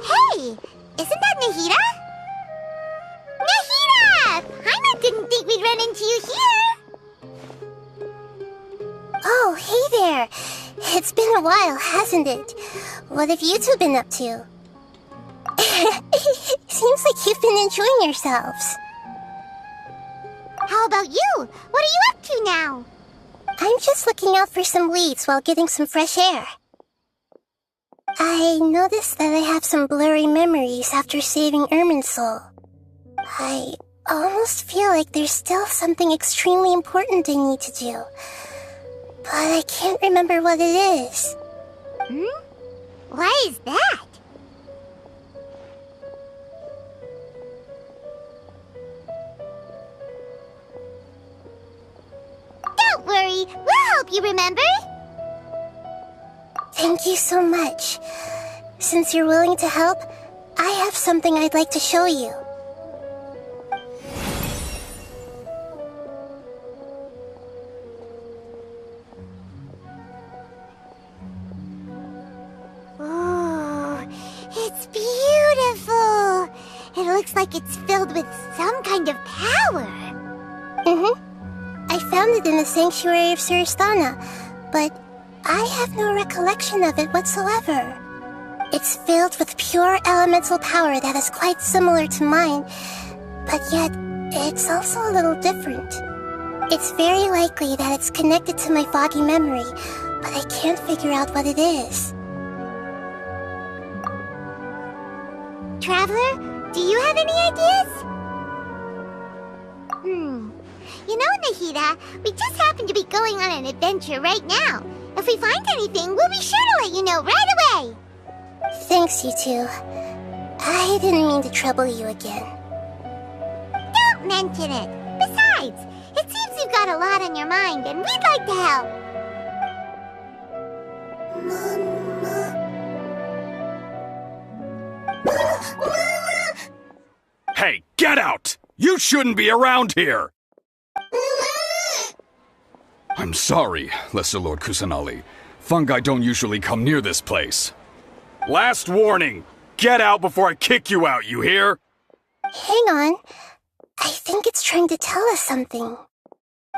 Hey! Isn't that Nahida? Nahida! Paimon didn't think we'd run into you here! Oh, hey there! It's been a while, hasn't it? What have you two been up to? Seems like you've been enjoying yourselves. How about you? What are you up to now? I'm just looking out for some leads while getting some fresh air. I noticed that I have some blurry memories after saving Irminsul. I almost feel like there's still something extremely important I need to do. But I can't remember what it is. Why is that? Don't worry, we'll help you remember. Thank you so much. Since you're willing to help, I have something I'd like to show you. Oh, it's beautiful. It looks like it's filled with some kind of power. I found it in the sanctuary of Suristana, but I have no recollection of it whatsoever. It's filled with pure elemental power that is quite similar to mine, but yet it's also a little different. It's very likely that it's connected to my foggy memory, but I can't figure out what it is. Traveler, do you have any ideas? You know, Nahida, we just happen to be going on an adventure right now. If we find anything, we'll be sure to let you know right away. Thanks, you two. I didn't mean to trouble you again. Don't mention it. Besides, it seems you've got a lot on your mind, and we'd like to help. Hey, get out! You shouldn't be around here! I'm sorry, Lesser Lord Kusanali. Fungi don't usually come near this place. Last warning! Get out before I kick you out, you hear? Hang on. I think it's trying to tell us something.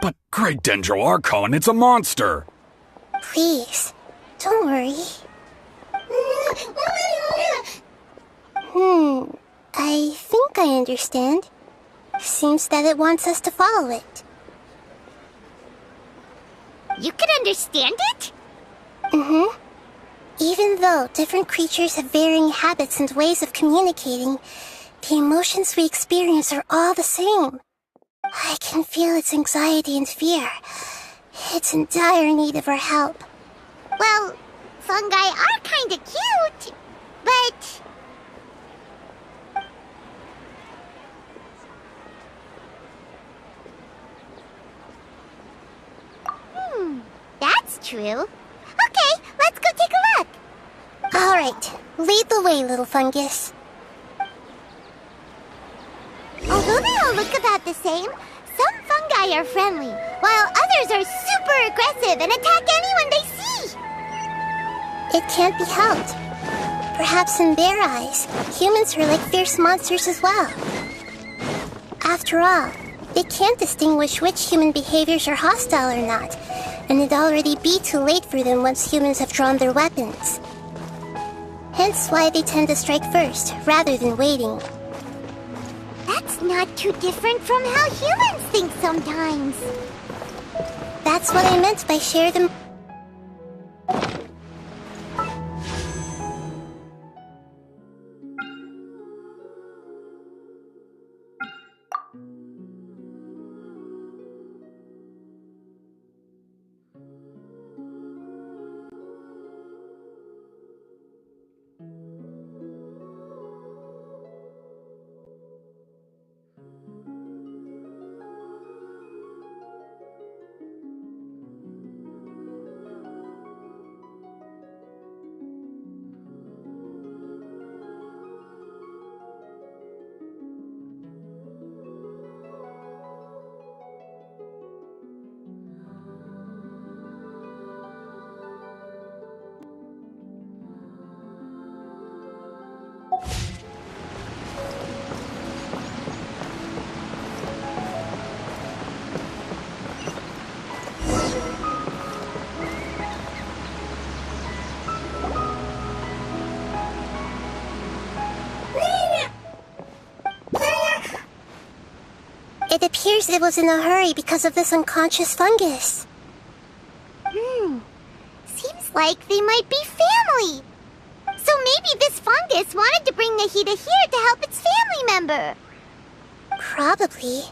But Great Dendro Archon, it's a monster! Please, don't worry. I think I understand. Seems that it wants us to follow it. You can understand it? Even though different creatures have varying habits and ways of communicating, the emotions we experience are all the same. I can feel its anxiety and fear. It's in dire need of our help. Well, fungi are kinda cute, but... That's true. Okay, let's go take a look. All right, lead the way, little fungus. Although they all look about the same, some fungi are friendly, while others are super aggressive and attack anyone they see. It can't be helped. Perhaps in their eyes, humans are like fierce monsters as well. After all, they can't distinguish which human behaviors are hostile or not, and it'd already be too late for them once humans have drawn their weapons. Hence why they tend to strike first, rather than waiting. That's not too different from how humans think sometimes. That's what I meant by share them. It appears it was in a hurry because of this unconscious fungus. Seems like they might be family. So maybe this fungus wanted to bring Nahida here to help its family member. Probably.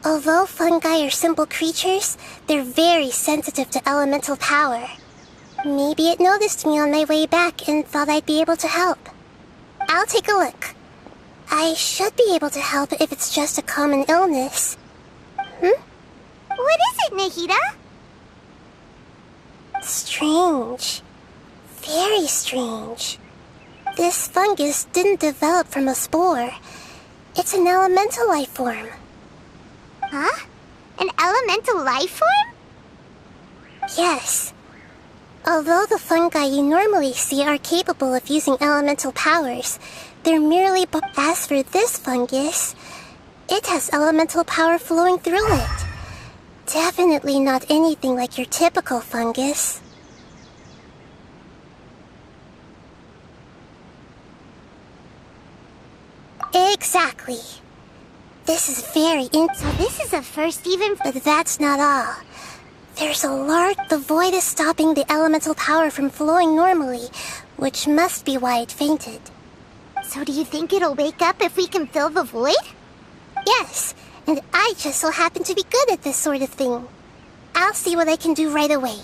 Although fungi are simple creatures, they're very sensitive to elemental power. Maybe it noticed me on my way back and thought I'd be able to help. I'll take a look. I should be able to help if it's just a common illness. What is it, Nahida? Strange. Very strange. This fungus didn't develop from a spore. It's an elemental life form. Huh? An elemental life form? Yes. Although the fungi you normally see are capable of using elemental powers, they're merely as for this fungus, it has elemental power flowing through it. Definitely not anything like your typical fungus. Exactly. This is very So this is a first even... But that's not all. There's a large... The void is stopping the elemental power from flowing normally, which must be why it fainted. So do you think it'll wake up if we can fill the void? Yes, and I just so happen to be good at this sort of thing. I'll see what I can do right away.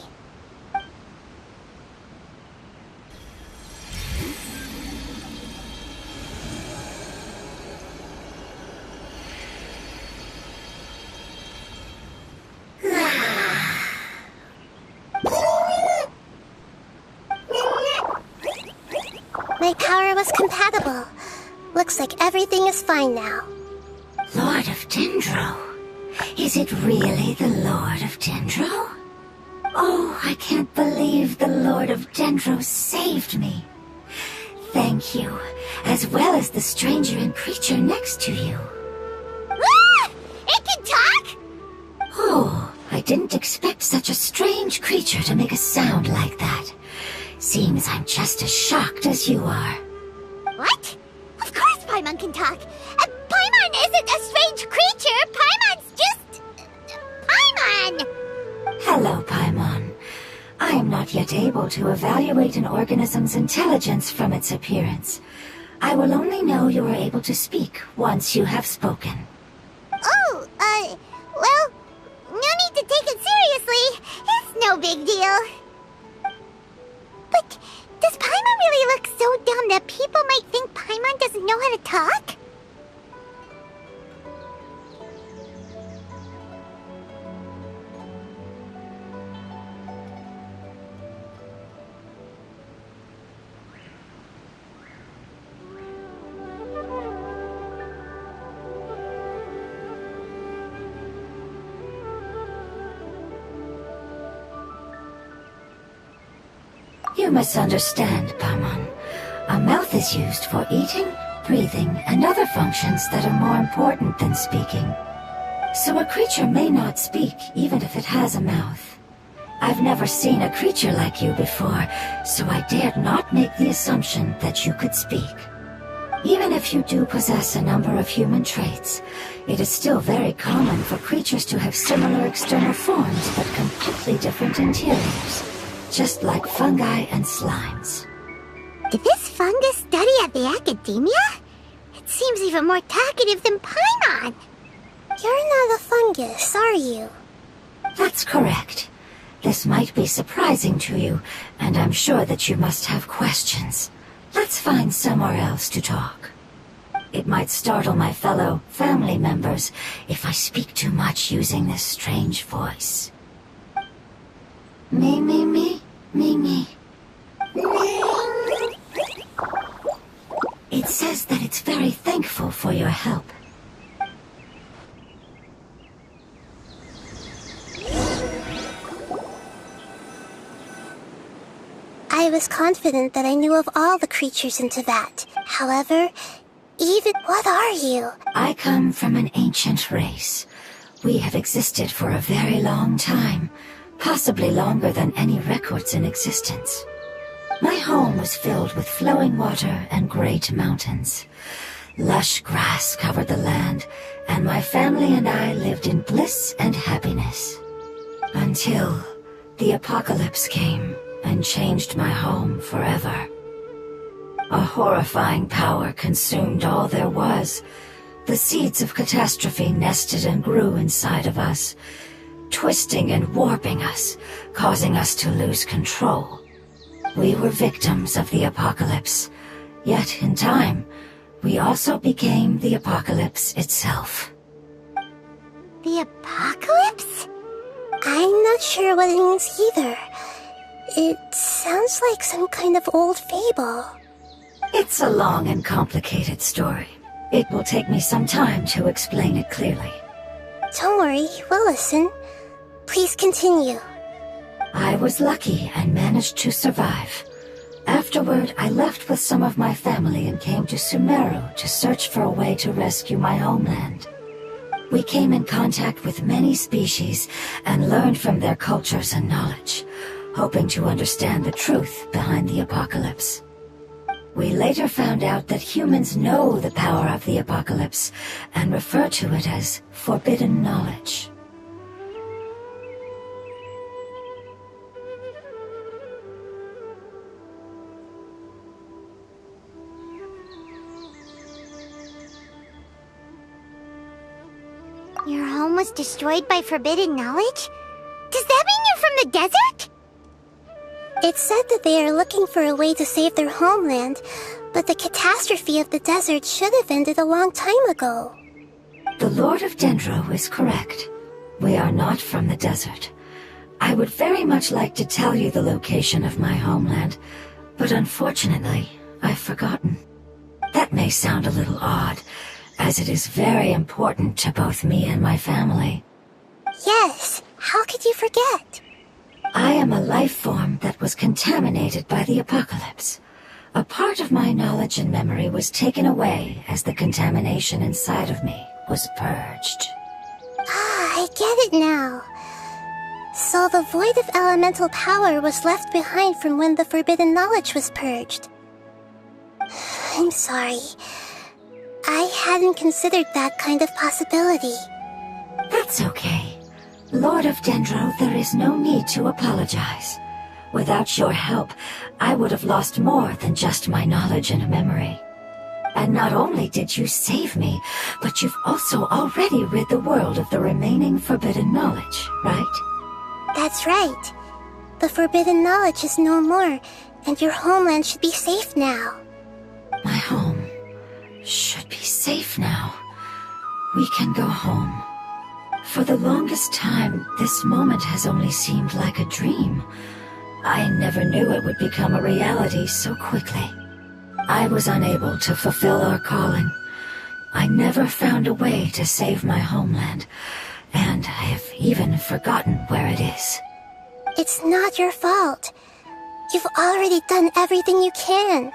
My power was compatible. Looks like everything is fine now. Lord of Dendro? Is it really the Lord of Dendro? Oh, I can't believe the Lord of Dendro saved me. Thank you, as well as the stranger and creature next to you. Ah! It can talk? Oh, I didn't expect such a strange creature to make a sound like that. Seems I'm just as shocked as you are. What? Of course Paimon can talk. Paimon isn't a strange creature. Paimon's just... Paimon! Hello, Paimon. I am not yet able to evaluate an organism's intelligence from its appearance. I will only know you are able to speak once you have spoken. Oh, well, no need to take it seriously. It's no big deal. But does Paimon really look so dumb that people might think Paimon doesn't know how to talk? You must understand, Paimon. A mouth is used for eating, breathing, and other functions that are more important than speaking. So a creature may not speak, even if it has a mouth. I've never seen a creature like you before, so I dared not make the assumption that you could speak. Even if you do possess a number of human traits, it is still very common for creatures to have similar external forms but completely different interiors, just like fungi and slimes. Did this fungus study at the academia? It seems even more talkative than Paimon. You're not a fungus, are you? That's correct. This might be surprising to you, and I'm sure that you must have questions. Let's find somewhere else to talk. It might startle my fellow family members if I speak too much using this strange voice. Me, me, me, me, me. It says that it's very thankful for your help. I was confident that I knew of all the creatures in Teyvat. However, what are you? I come from an ancient race. We have existed for a very long time, possibly longer than any records in existence. My home was filled with flowing water and great mountains. Lush grass covered the land, and my family and I lived in bliss and happiness. Until the apocalypse came and changed my home forever. A horrifying power consumed all there was. The seeds of catastrophe nested and grew inside of us, twisting and warping us, causing us to lose control. We were victims of the apocalypse, yet in time, we also became the apocalypse itself. The apocalypse? I'm not sure what it means either. It sounds like some kind of old fable. It's a long and complicated story. It will take me some time to explain it clearly. Don't worry, we'll listen. Please continue. I was lucky and managed to survive. Afterward, I left with some of my family and came to Sumeru to search for a way to rescue my homeland. We came in contact with many species and learned from their cultures and knowledge, hoping to understand the truth behind the apocalypse. We later found out that humans know the power of the apocalypse and refer to it as forbidden knowledge. Your home was destroyed by forbidden knowledge? Does that mean you're from the desert? It said that they are looking for a way to save their homeland, but the catastrophe of the desert should have ended a long time ago. The Lord of Dendro is correct. We are not from the desert. I would very much like to tell you the location of my homeland, but unfortunately, I've forgotten. That may sound a little odd, as it is very important to both me and my family. Yes, how could you forget? I am a life form that was contaminated by the apocalypse. A part of my knowledge and memory was taken away as the contamination inside of me was purged. Ah, I get it now. So the void of elemental power was left behind from when the forbidden knowledge was purged. I'm sorry. I hadn't considered that kind of possibility. That's okay. Lord of Dendro, there is no need to apologize. Without your help, I would have lost more than just my knowledge and memory. And not only did you save me, but you've also already rid the world of the remaining forbidden knowledge, right? That's right. The forbidden knowledge is no more, and your homeland should be safe now. My home should be safe now. We can go home. For the longest time, this moment has only seemed like a dream. I never knew it would become a reality so quickly. I was unable to fulfill our calling. I never found a way to save my homeland, and I have even forgotten where it is. It's not your fault. You've already done everything you can.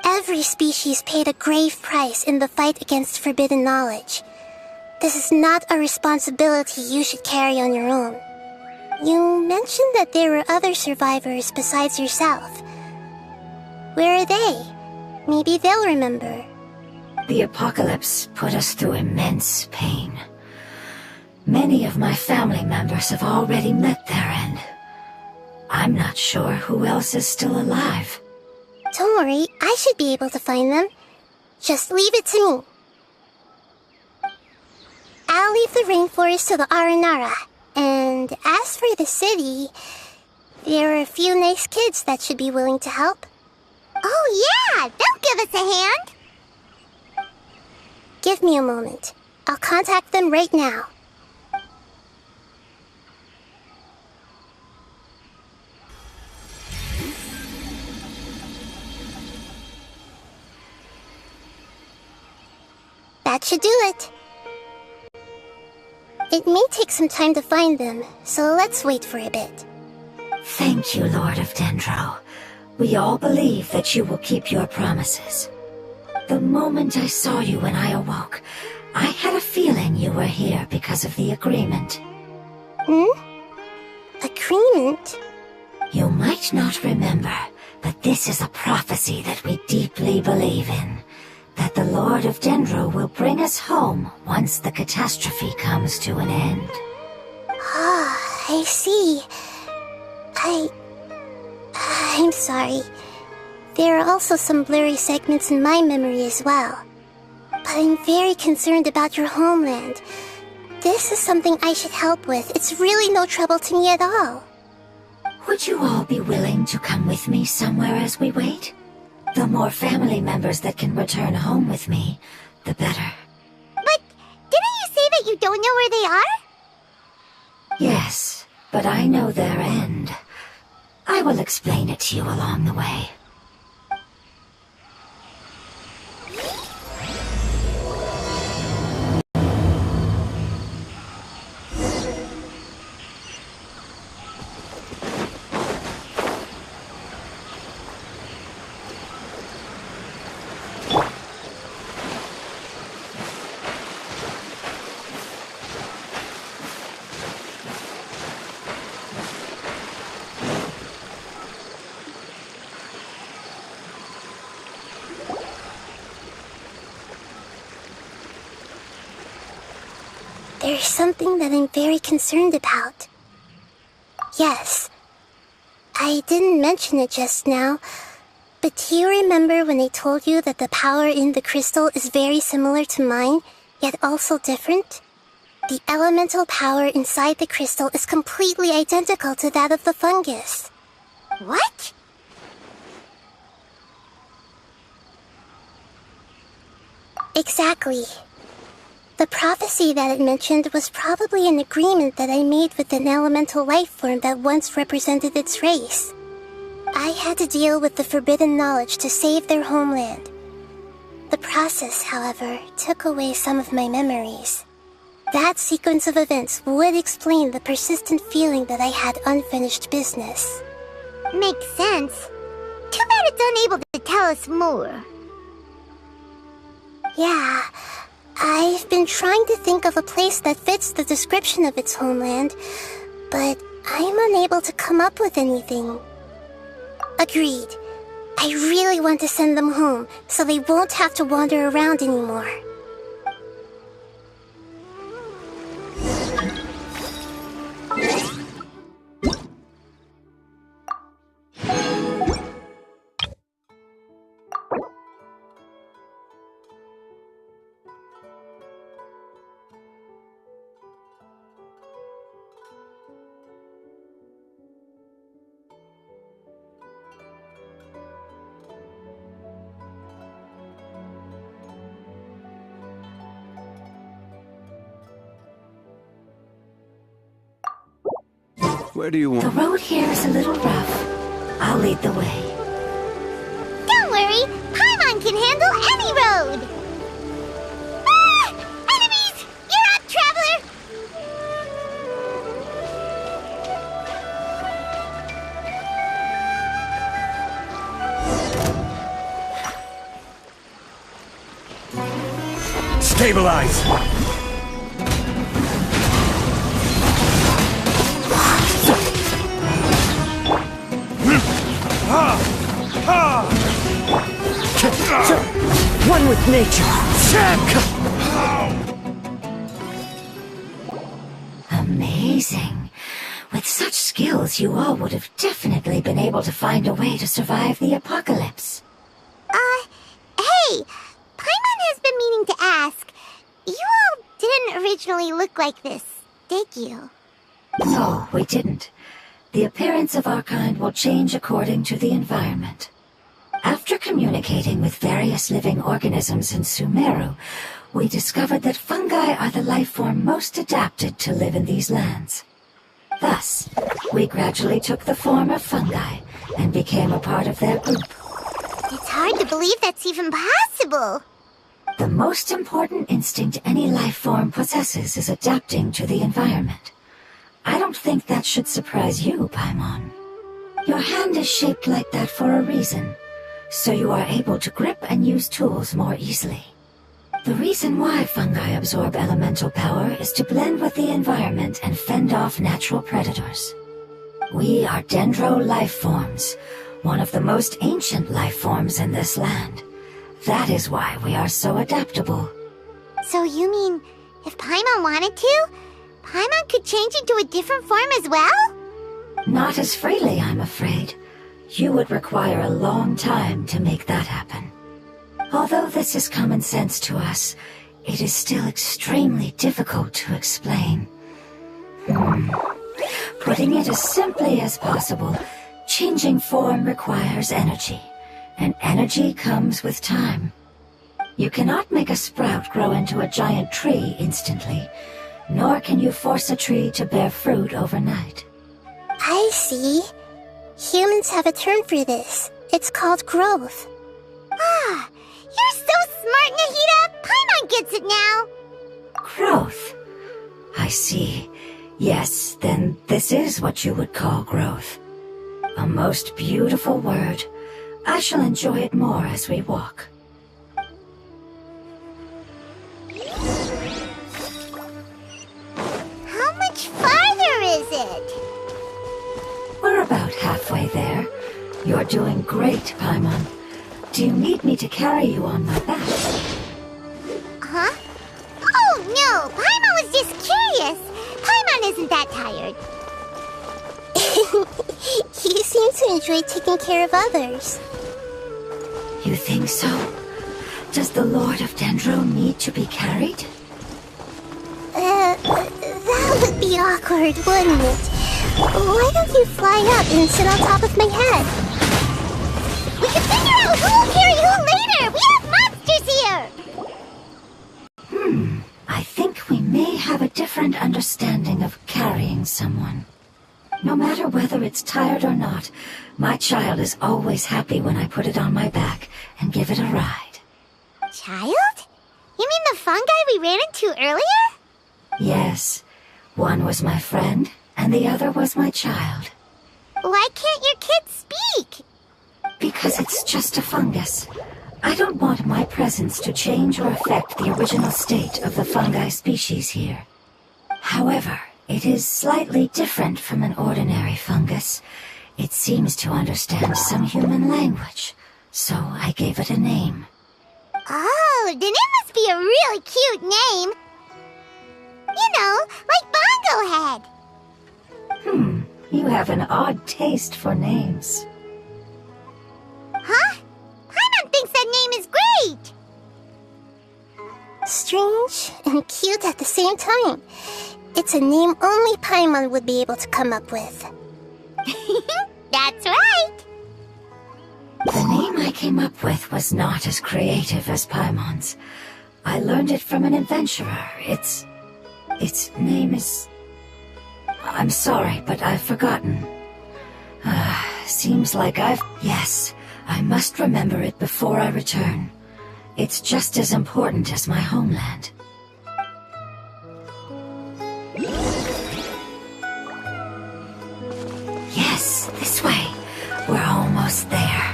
Every species paid a grave price in the fight against forbidden knowledge. This is not a responsibility you should carry on your own. You mentioned that there were other survivors besides yourself. Where are they? Maybe they'll remember. The apocalypse put us through immense pain. Many of my family members have already met their end. I'm not sure who else is still alive. Don't worry, I should be able to find them. Just leave it to me. I'll leave the rainforest to the Aranara. And as for the city, there are a few nice kids that should be willing to help. Oh yeah, they'll give us a hand. Give me a moment. I'll contact them right now. That should do it. It may take some time to find them, so let's wait for a bit. Thank you, Lord of Dendro. We all believe that you will keep your promises. The moment I saw you when I awoke, I had a feeling you were here because of the agreement. Agreement? You might not remember, but this is a prophecy that we deeply believe in. That the Lord of Dendro will bring us home once the catastrophe comes to an end. Ah, I see. I'm sorry. There are also some blurry segments in my memory as well. But I'm very concerned about your homeland. This is something I should help with. It's really no trouble to me at all. Would you all be willing to come with me somewhere as we wait? The more family members that can return home with me, the better. But didn't you say that you don't know where they are? Yes, but I know their end. I will explain it to you along the way. There's something that I'm very concerned about. Yes. I didn't mention it just now, but do you remember when I told you that the power in the crystal is very similar to mine, yet also different? The elemental power inside the crystal is completely identical to that of the fungus. What? Exactly. The prophecy that it mentioned was probably an agreement that I made with an elemental life form that once represented its race. I had to deal with the forbidden knowledge to save their homeland. The process, however, took away some of my memories. That sequence of events would explain the persistent feeling that I had unfinished business. Makes sense. Too bad it's unable to tell us more. Yeah, I've been trying to think of a place that fits the description of its homeland, but I'm unable to come up with anything. Agreed. I really want to send them home, so they won't have to wander around anymore. Where do you want? The road here is a little rough. I'll lead the way. Don't worry, Paimon can handle any road! Ah! Enemies! You're up, traveler! Stabilize! One with nature. Check! Amazing. With such skills, you all would have definitely been able to find a way to survive the apocalypse. Hey! Paimon has been meaning to ask. You all didn't originally look like this, did you? No, we didn't. The appearance of our kind will change according to the environment. After communicating with various living organisms in Sumeru, we discovered that fungi are the life form most adapted to live in these lands. Thus, we gradually took the form of fungi and became a part of their group. It's hard to believe that's even possible. The most important instinct any life form possesses is adapting to the environment. I don't think that should surprise you, Paimon. Your hand is shaped like that for a reason, so you are able to grip and use tools more easily. The reason why fungi absorb elemental power is to blend with the environment and fend off natural predators. We are dendro life forms, one of the most ancient life forms in this land. That is why we are so adaptable. So you mean, if Paimon wanted to, Paimon could change into a different form as well? Not as freely, I'm afraid. You would require a long time to make that happen. Although this is common sense to us, it is still extremely difficult to explain. Putting it as simply as possible, changing form requires energy, and energy comes with time. You cannot make a sprout grow into a giant tree instantly, nor can you force a tree to bear fruit overnight. I see. Humans have a term for this. It's called growth. Ah, you're so smart, Nahida! Paimon gets it now! Growth. I see. Yes, then this is what you would call growth. A most beautiful word. I shall enjoy it more as we walk. How much farther is it? We're about halfway there. You're doing great, Paimon. Do you need me to carry you on my back? Huh? Oh, no! Paimon was just curious! Paimon isn't that tired. You seem to enjoy taking care of others. You think so? Does the Lord of Dendro need to be carried? That would be awkward, wouldn't it? Why don't you fly up and sit on top of my head? We can figure out who will carry who later! We have monsters here! I think we may have a different understanding of carrying someone. No matter whether it's tired or not, my child is always happy when I put it on my back and give it a ride. Child? You mean the fungi we ran into earlier? Yes, one was my friend, and the other was my child. Why can't your kid speak? Because it's just a fungus. I don't want my presence to change or affect the original state of the fungi species here. However, it is slightly different from an ordinary fungus. It seems to understand some human language, so I gave it a name. Oh, then it must be a really cute name. You know, like Bongo Head. You have an odd taste for names. Huh? Paimon thinks that name is great! Strange and cute at the same time. It's a name only Paimon would be able to come up with. That's right! The name I came up with was not as creative as Paimon's. I learned it from an adventurer. Its name is... I'm sorry, but I've forgotten. Seems like Yes, I must remember it before I return. It's just as important as my homeland. Yes, this way. We're almost there.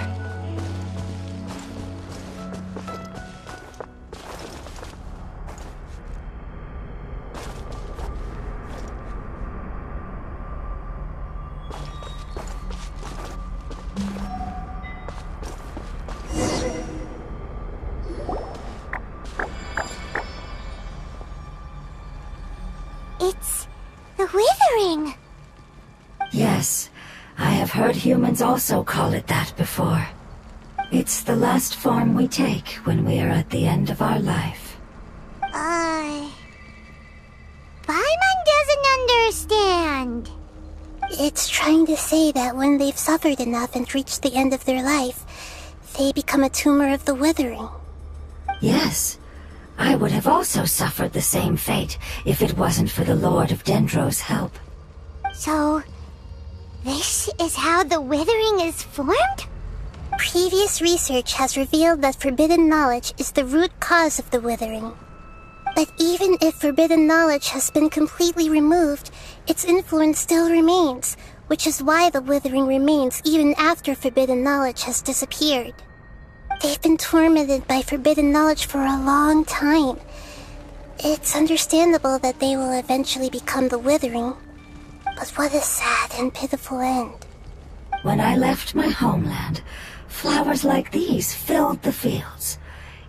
heard humans also call it that before. It's the last form we take when we are at the end of our life. Paimon doesn't understand. It's trying to say that when they've suffered enough and reached the end of their life, they become a tumor of the withering. Yes, I would have also suffered the same fate if it wasn't for the Lord of Dendro's help. So, this is how the withering is formed? Previous research has revealed that forbidden knowledge is the root cause of the withering. But even if forbidden knowledge has been completely removed, its influence still remains, which is why the withering remains even after forbidden knowledge has disappeared. They've been tormented by forbidden knowledge for a long time. It's understandable that they will eventually become the withering. But what a sad and pitiful end. When I left my homeland, flowers like these filled the fields.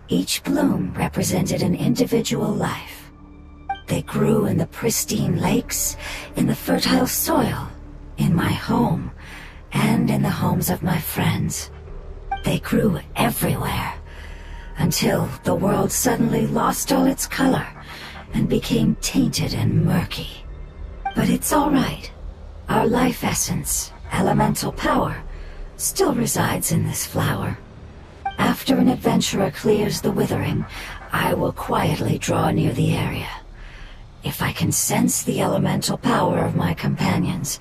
Each bloom represented an individual life. They grew in the pristine lakes, in the fertile soil, in my home, and in the homes of my friends. They grew everywhere, until the world suddenly lost all its color and became tainted and murky. But it's all right. Our life essence, elemental power, still resides in this flower. After an adventurer clears the withering, I will quietly draw near the area. If I can sense the elemental power of my companions,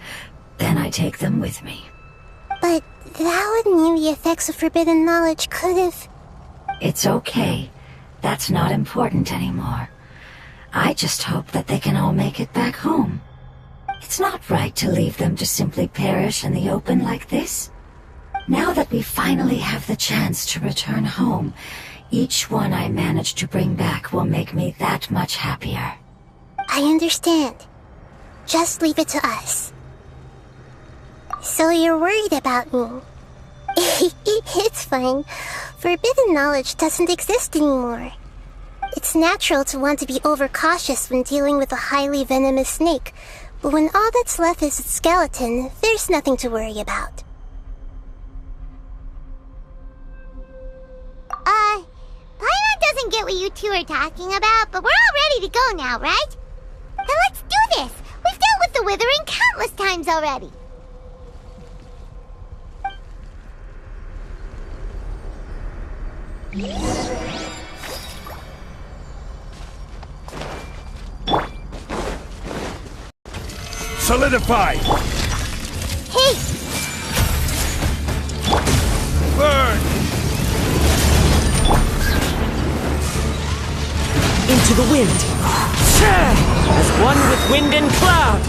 then I take them with me. But that would mean the effects of forbidden knowledge could have... It's okay. That's not important anymore. I just hope that they can all make it back home. It's not right to leave them to simply perish in the open like this. Now that we finally have the chance to return home, each one I manage to bring back will make me that much happier. I understand. Just leave it to us. So you're worried about me? It's fine. Forbidden knowledge doesn't exist anymore. It's natural to want to be overcautious when dealing with a highly venomous snake, but when all that's left is its skeleton, there's nothing to worry about. Paimon doesn't get what you two are talking about, but we're all ready to go now, right? Then let's do this! We've dealt with the withering countless times already! Solidify! Hey! Burn! Into the wind! As one with wind and cloud!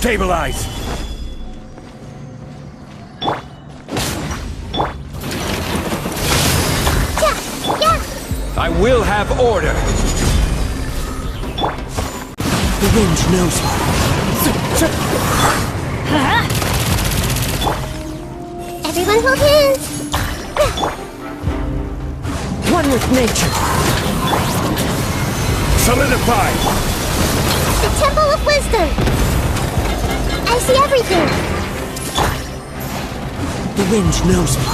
Stabilize! I will have order! The wind knows me. Everyone hold hands! One with nature. Solidify! The Temple of Wisdom! I see everything! The wind knows me.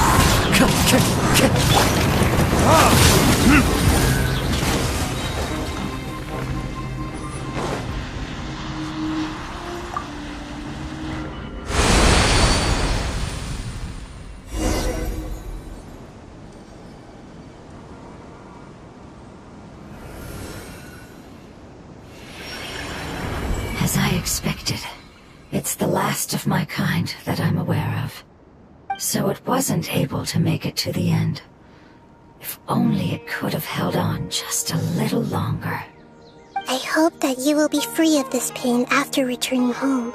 As I expected, it's the last of my kind that I'm aware of. So it wasn't able to make it to the end. If only it could have held on just a little longer. I hope that you will be free of this pain after returning home.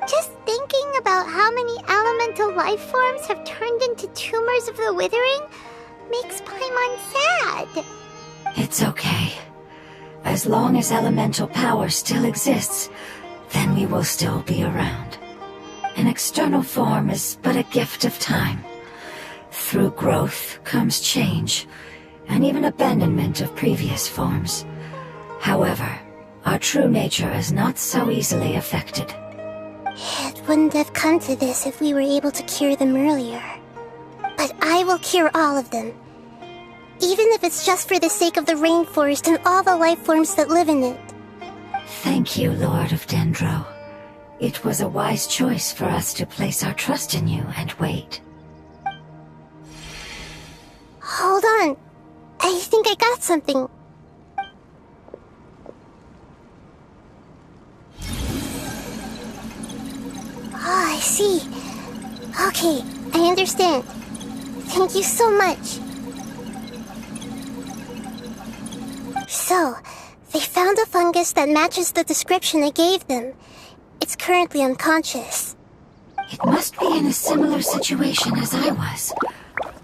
Just think about how many elemental life forms have turned into tumors of the withering makes Paimon sad. It's okay. As long as elemental power still exists, then we will still be around. An external form is but a gift of time. Through growth comes change, and even abandonment of previous forms. However, our true nature is not so easily affected. It wouldn't have come to this if we were able to cure them earlier. But I will cure all of them. Even if it's just for the sake of the rainforest and all the life forms that live in it. Thank you, Lord of Dendro. It was a wise choice for us to place our trust in you and wait. Hold on. I think I got something. Oh, I see. Okay, I understand. Thank you so much. So, they found a fungus that matches the description I gave them. It's currently unconscious. It must be in a similar situation as I was.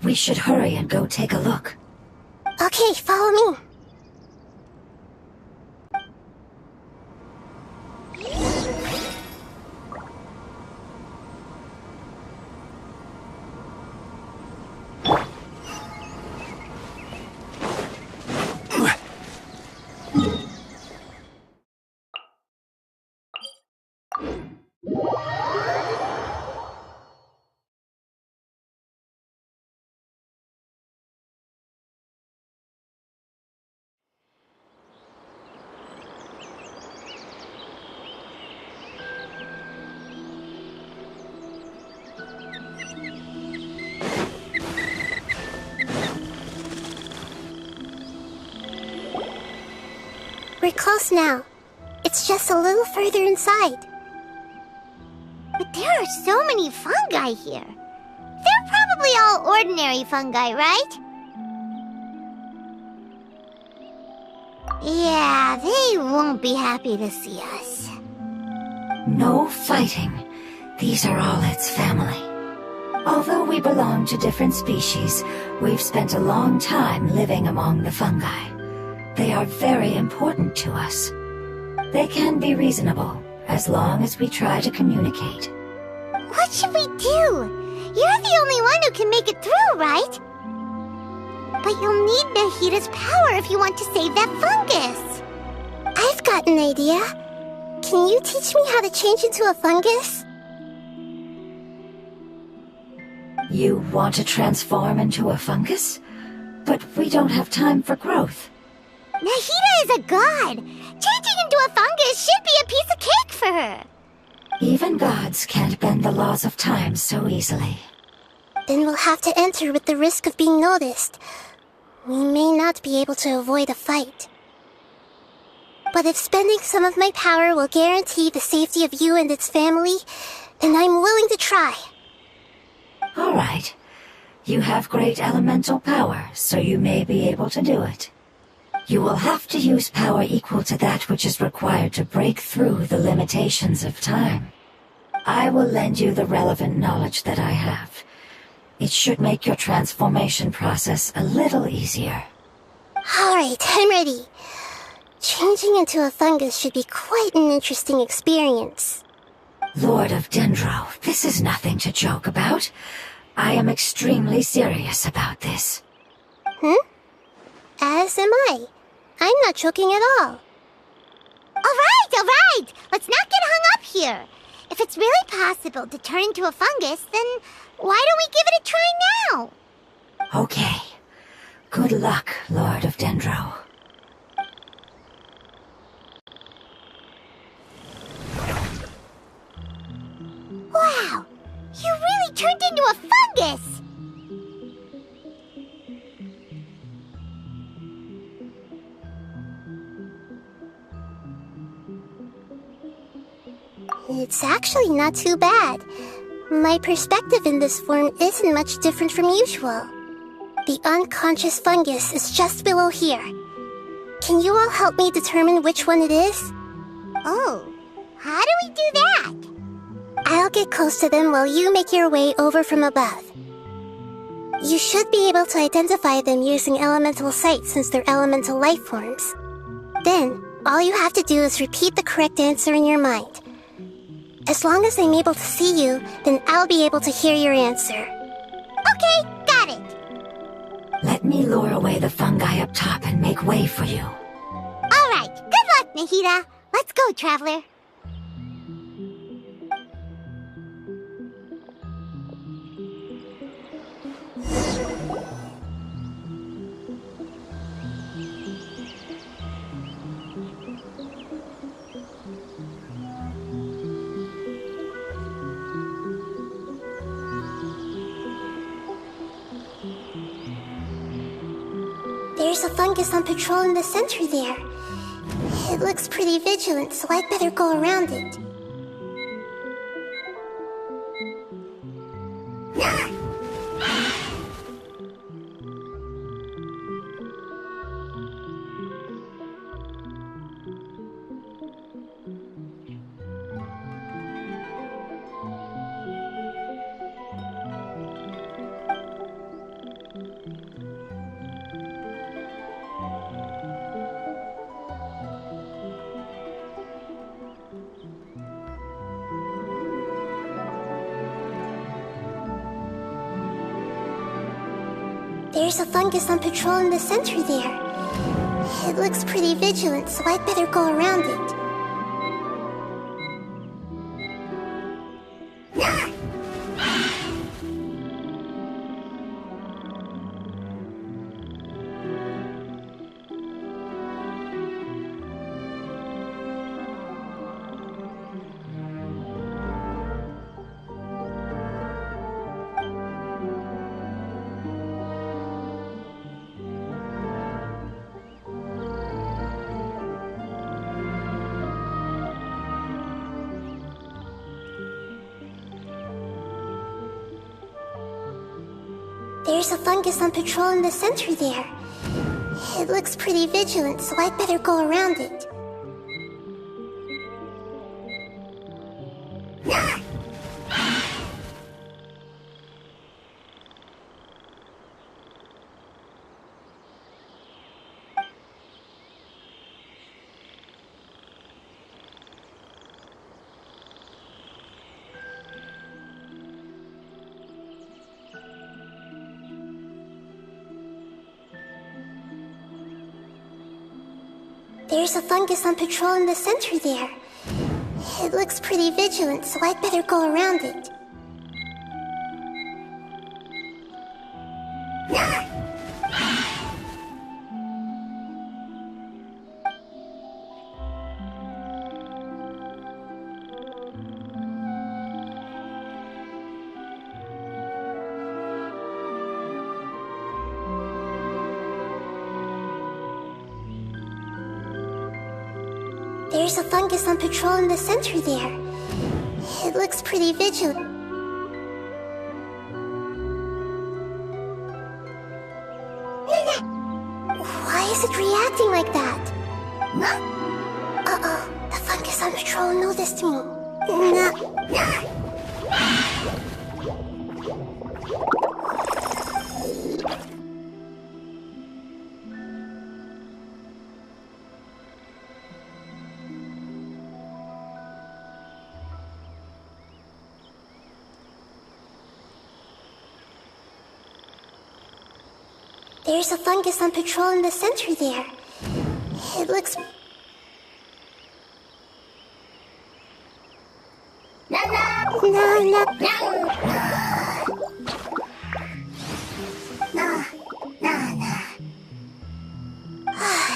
We should hurry and go take a look. Okay, follow me. We're close now. It's just a little further inside. But there are so many fungi here. They're probably all ordinary fungi, right? Yeah, they won't be happy to see us. No fighting. These are all its family. Although we belong to different species, we've spent a long time living among the fungi. They are very important to us. They can be reasonable, as long as we try to communicate. What should we do? You're the only one who can make it through, right? But you'll need Nahida's power if you want to save that fungus. I've got an idea. Can you teach me how to change into a fungus? You want to transform into a fungus? But we don't have time for growth. Nahida is a god. Changing into a fungus should be a piece of cake for her. Even gods can't bend the laws of time so easily. Then we'll have to enter with the risk of being noticed. We may not be able to avoid a fight. But if spending some of my power will guarantee the safety of you and its family, then I'm willing to try. All right. You have great elemental power, so you may be able to do it. You will have to use power equal to that which is required to break through the limitations of time. I will lend you the relevant knowledge that I have. It should make your transformation process a little easier. Alright, I'm ready. Changing into a fungus should be quite an interesting experience. Lord of Dendro, this is nothing to joke about. I am extremely serious about this. As am I. I'm not joking at all. All right. Let's not get hung up here. If it's really possible to turn into a fungus, then why don't we give it a try now? Okay. Good luck, Lord of Dendro. Wow! You really turned into a fungus! It's actually not too bad. My perspective in this form isn't much different from usual. The unconscious fungus is just below here. Can you all help me determine which one it is? Oh, how do we do that? I'll get close to them while you make your way over from above. You should be able to identify them using elemental sight since they're elemental life forms. Then, all you have to do is repeat the correct answer in your mind. As long as I'm able to see you, then I'll be able to hear your answer. Okay, got it. Let me lure away the fungi up top and make way for you. All right, good luck, Nahida. Let's go, Traveler. There's a fungus on patrol in the center there. It looks pretty vigilant, so I'd better go around it. There's a fungus on patrol in the center there. It looks pretty vigilant, so I'd better go around it. There's a fungus on patrol in the center there. It looks pretty vigilant, so I'd better go around it. There's a fungus on patrol in the center there. It looks pretty vigilant, so I'd better go around it. There's a fungus on patrol in the center there. It looks pretty vigilant. Why is it reacting like that? Uh-oh, the fungus on patrol noticed me. There's a fungus on patrol in the center there. It looks...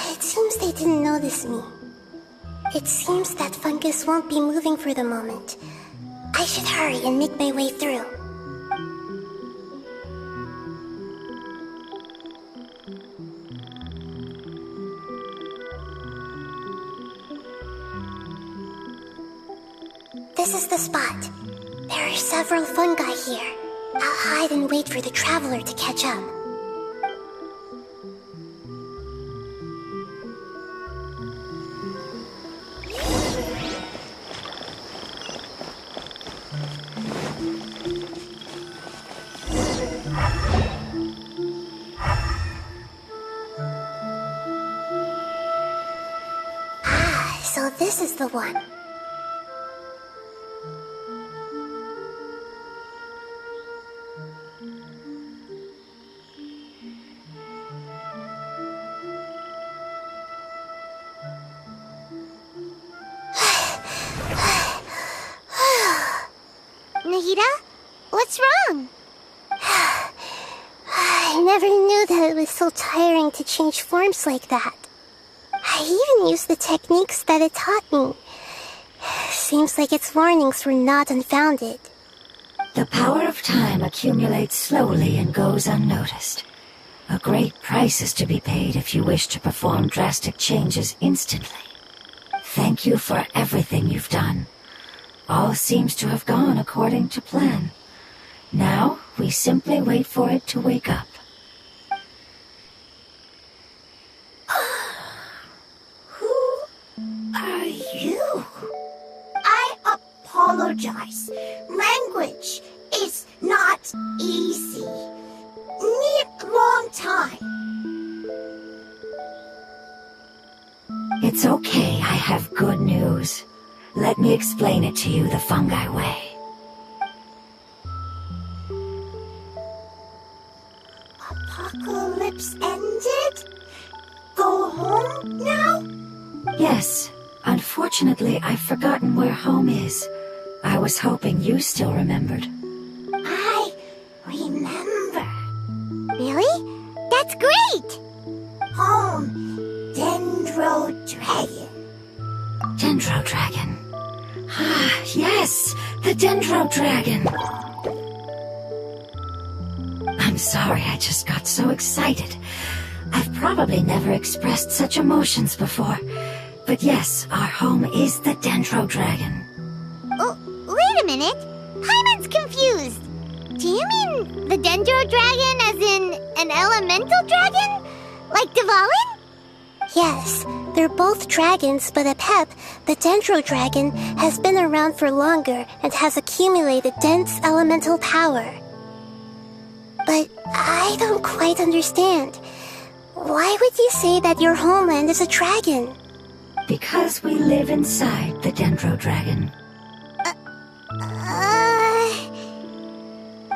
It seems they didn't notice me. It seems that fungus won't be moving for the moment. I should hurry and make my way through. This is the spot. There are several fungi here. I'll hide and wait for the traveler to catch up. this is the one. Nahida? What's wrong? I never knew that it was so tiring to change forms like that. I even used the techniques that it taught me. Seems like its warnings were not unfounded. The power of time accumulates slowly and goes unnoticed. A great price is to be paid if you wish to perform drastic changes instantly. Thank you for everything you've done. All seems to have gone according to plan. Now, we simply wait for it to wake up. Who are you? I apologize. Language is not easy. Need long time. It's okay, I have good news. Let me explain it to you the fungi way. Apocalypse ended? Go home now? Yes, unfortunately I've forgotten where home is. I was hoping you still remembered. I remember. Really? That's great! Home, Dendro Dragon. Dendro Dragon. Ah, yes, the Dendro Dragon. I'm sorry, I just got so excited. I've probably never expressed such emotions before. But yes, our home is the Dendro Dragon. Oh, wait a minute. Paimon's confused. Do you mean the Dendro Dragon as in an elemental dragon? Like Dvalin? Yes, they're both dragons, but Apep, the Dendro Dragon, has been around for longer and has accumulated dense elemental power. But I don't quite understand. Why would you say that your homeland is a dragon? Because we live inside the Dendro Dragon.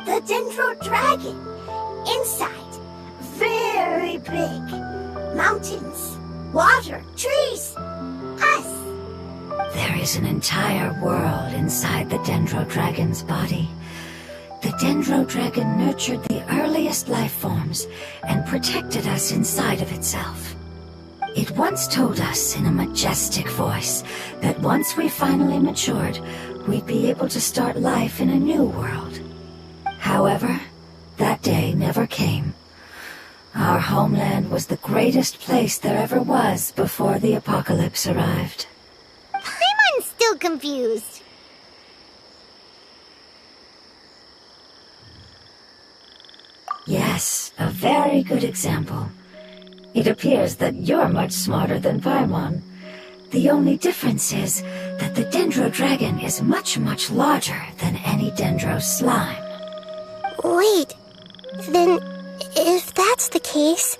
The Dendro Dragon. Inside. Very big. Mountains. Water. Trees. Us. There is an entire world inside the Dendro Dragon's body. The Dendro Dragon nurtured the earliest life forms and protected us inside of itself. It once told us in a majestic voice that once we finally matured, we'd be able to start life in a new world. However, that day never came. Our homeland was the greatest place there ever was before the apocalypse arrived. Paimon's still confused. Yes, a very good example. It appears that you're much smarter than Paimon. The only difference is that the Dendro Dragon is much, much larger than any Dendro slime. Wait, then if that's the case,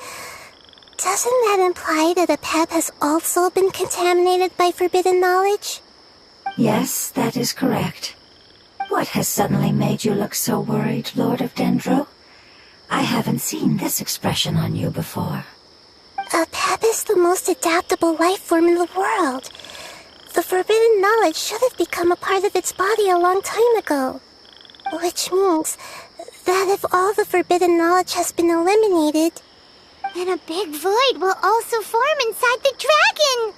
doesn't that imply that Apep has also been contaminated by forbidden knowledge? Yes, that is correct. What has suddenly made you look so worried, Lord of Dendro? I haven't seen this expression on you before. Apep is the most adaptable life form in the world. The forbidden knowledge should have become a part of its body a long time ago. Which means that if all the forbidden knowledge has been eliminated, then a big void will also form inside the dragon.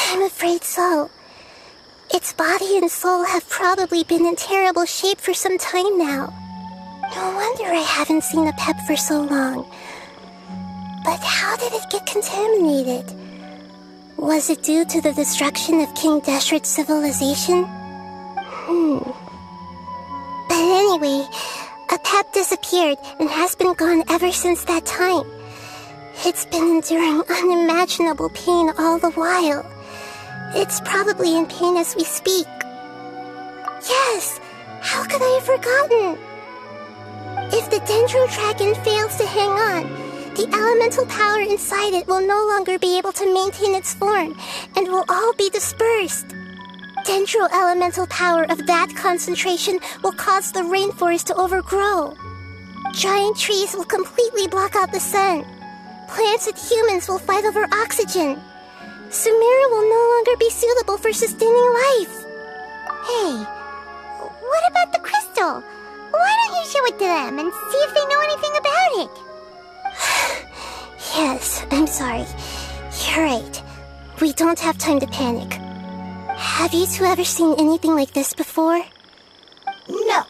I'm afraid so. Its body and soul have probably been in terrible shape for some time now. No wonder I haven't seen Apep for so long. But how did it get contaminated? Was it due to the destruction of King Deshret's civilization? But anyway, Apep disappeared and has been gone ever since that time. It's been enduring unimaginable pain all the while. It's probably in pain as we speak. Yes! How could I have forgotten? If the Dendro Dragon fails to hang on, the elemental power inside it will no longer be able to maintain its form and will all be dispersed. Dendro elemental power of that concentration will cause the rainforest to overgrow. Giant trees will completely block out the sun. Plants and humans will fight over oxygen. Sumeru will no longer be suitable for sustaining life. Hey, what about the crystal? Why don't you show it to them and see if they know anything about it? Yes, I'm sorry. You're right. We don't have time to panic. Have you two ever seen anything like this before? No.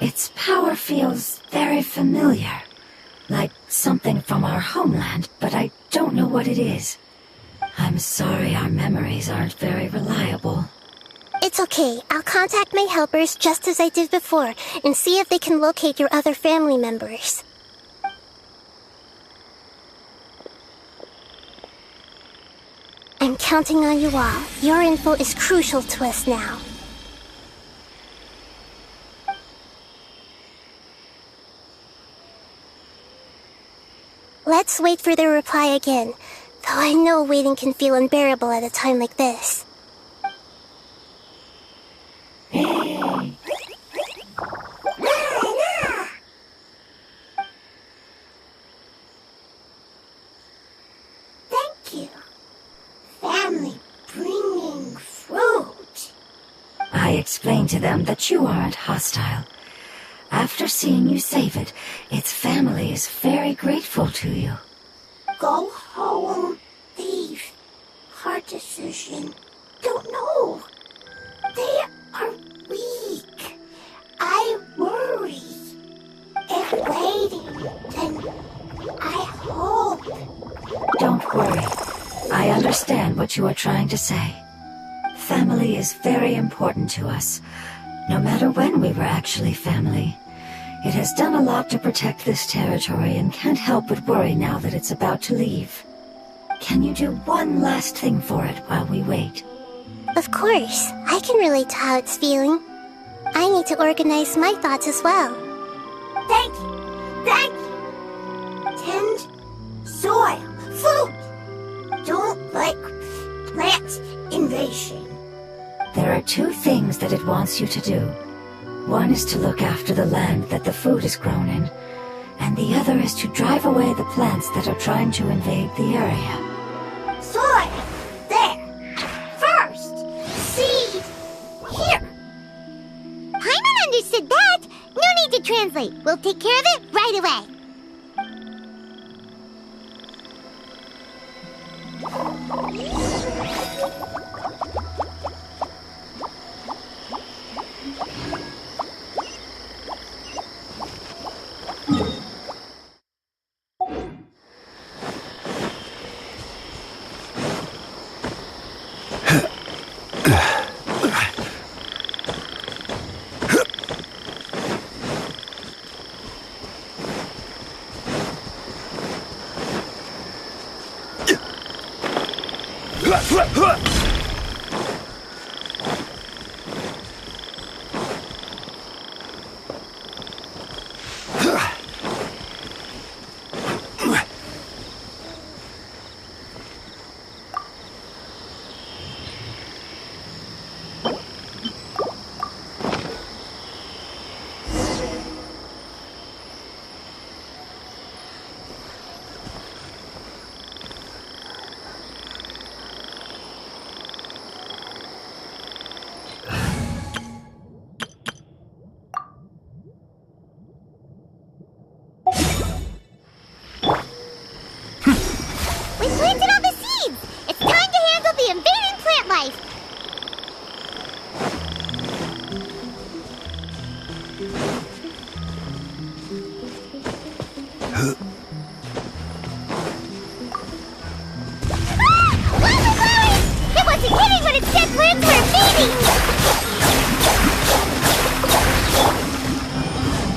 Its power feels very familiar. Like something from our homeland, but I don't know what it is. I'm sorry our memories aren't very reliable. It's okay. I'll contact my helpers just as I did before and see if they can locate your other family members. I'm counting on you all. Your info is crucial to us now. Let's wait for their reply again, though I know waiting can feel unbearable at a time like this. Thank you. Family bringing fruit. I explained to them that you aren't hostile. After seeing you save it, its family is very grateful to you. Go home, thief. Hard decision. Don't know. They are weak. I worry. If waiting, then I hope. Don't worry. I understand what you are trying to say. Family is very important to us, no matter when we were actually family. It has done a lot to protect this territory and can't help but worry now that it's about to leave. Can you do one last thing for it while we wait? Of course, I can relate to how it's feeling. I need to organize my thoughts as well. Thank you. Thank you. Tend soil, food. Don't like plant invasion. There are two things that it wants you to do. One is to look after the land that the food is grown in, and the other is to drive away the plants that are trying to invade the area. Soil. There. First. Seed. Here. Paimon understood that. No need to translate. We'll take care of it right away.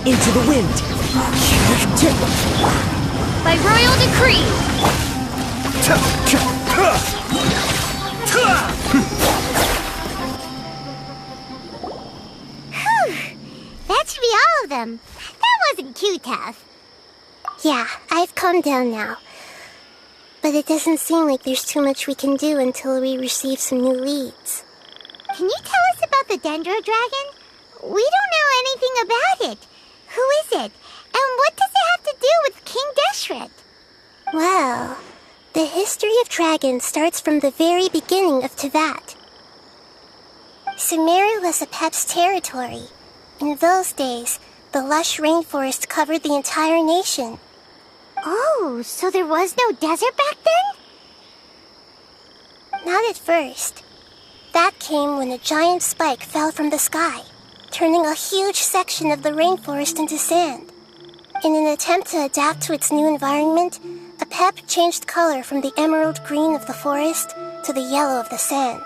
Into the wind. By royal decree. Whew. That should be all of them. That wasn't too tough. Yeah, I've calmed down now. But it doesn't seem like there's too much we can do until we receive some new leads. Can you tell us about the Dendro Dragon? We don't know anything about it. Who is it? And what does it have to do with King Deshret? Well, the history of dragons starts from the very beginning of Teyvat. Sumeru was Apep's territory. In those days, the lush rainforest covered the entire nation. Oh, so there was no desert back then? Not at first. That came when a giant spike fell from the sky, turning a huge section of the rainforest into sand. In an attempt to adapt to its new environment, Apep changed color from the emerald green of the forest to the yellow of the sand.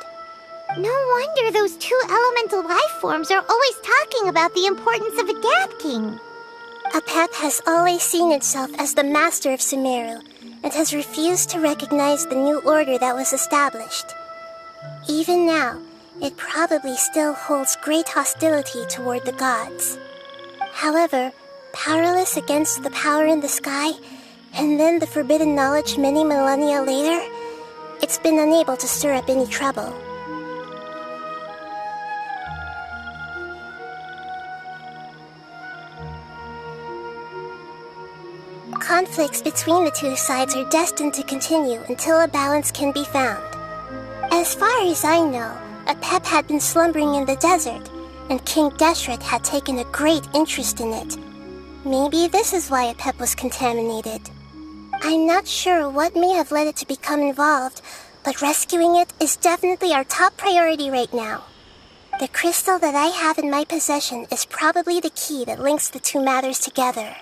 No wonder those two elemental life forms are always talking about the importance of adapting. Apep has always seen itself as the master of Sumeru and has refused to recognize the new order that was established. Even now, it probably still holds great hostility toward the gods. However, powerless against the power in the sky, and then the forbidden knowledge many millennia later, it's been unable to stir up any trouble. Conflicts between the two sides are destined to continue until a balance can be found. As far as I know, Apep had been slumbering in the desert, and King Deshret had taken a great interest in it. Maybe this is why Apep was contaminated. I'm not sure what may have led it to become involved, but rescuing it is definitely our top priority right now. The crystal that I have in my possession is probably the key that links the two matters together.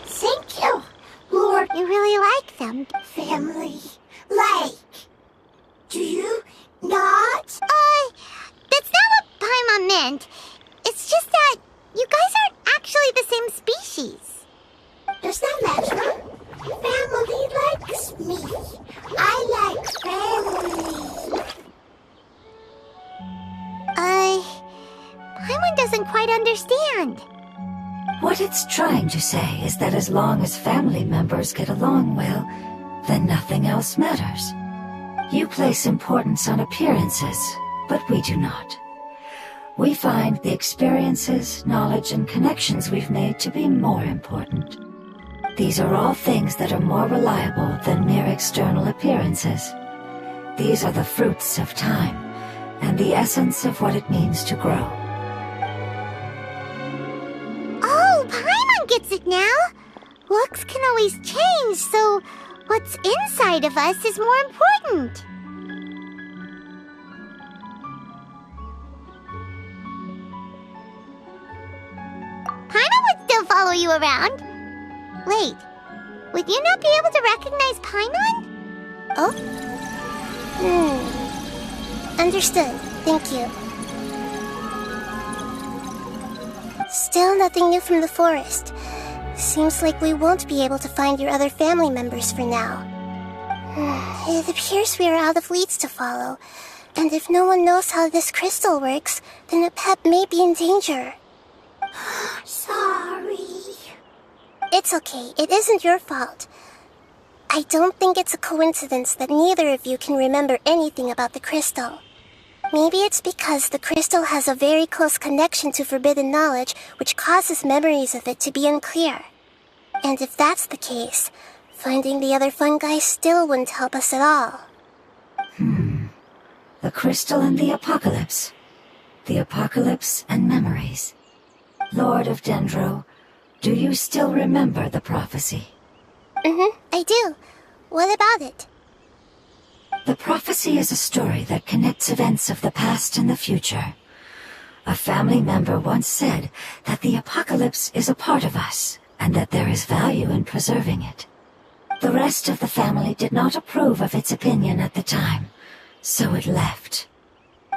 Thank you, Lord. You really like them. Family Lake. Do you not? That's not what Paimon meant. It's just that you guys aren't actually the same species. Does that matter? Family likes me. I like family. Paimon doesn't quite understand. What it's trying to say is that as long as family members get along well, then nothing else matters. You place importance on appearances, but we do not. We find the experiences, knowledge, and connections we've made to be more important. These are all things that are more reliable than mere external appearances. These are the fruits of time, and the essence of what it means to grow. Oh, Paimon gets it now. Looks can always change, so what's inside of us is more important. Paimon would still follow you around. Wait, would you not be able to recognize Paimon? Oh? Understood. Thank you. Still nothing new from the forest. Seems like we won't be able to find your other family members for now. It appears we are out of leads to follow, and if no one knows how this crystal works, then Apep may be in danger. Sorry. It's okay. It isn't your fault. I don't think it's a coincidence that neither of you can remember anything about the crystal. Maybe it's because the crystal has a very close connection to forbidden knowledge, which causes memories of it to be unclear. And if that's the case, finding the other fungi still wouldn't help us at all. The crystal and the apocalypse. The apocalypse and memories. Lord of Dendro, do you still remember the prophecy? I do. What about it? The prophecy is a story that connects events of the past and the future. A family member once said that the apocalypse is a part of us, and that there is value in preserving it. The rest of the family did not approve of its opinion at the time, so it left.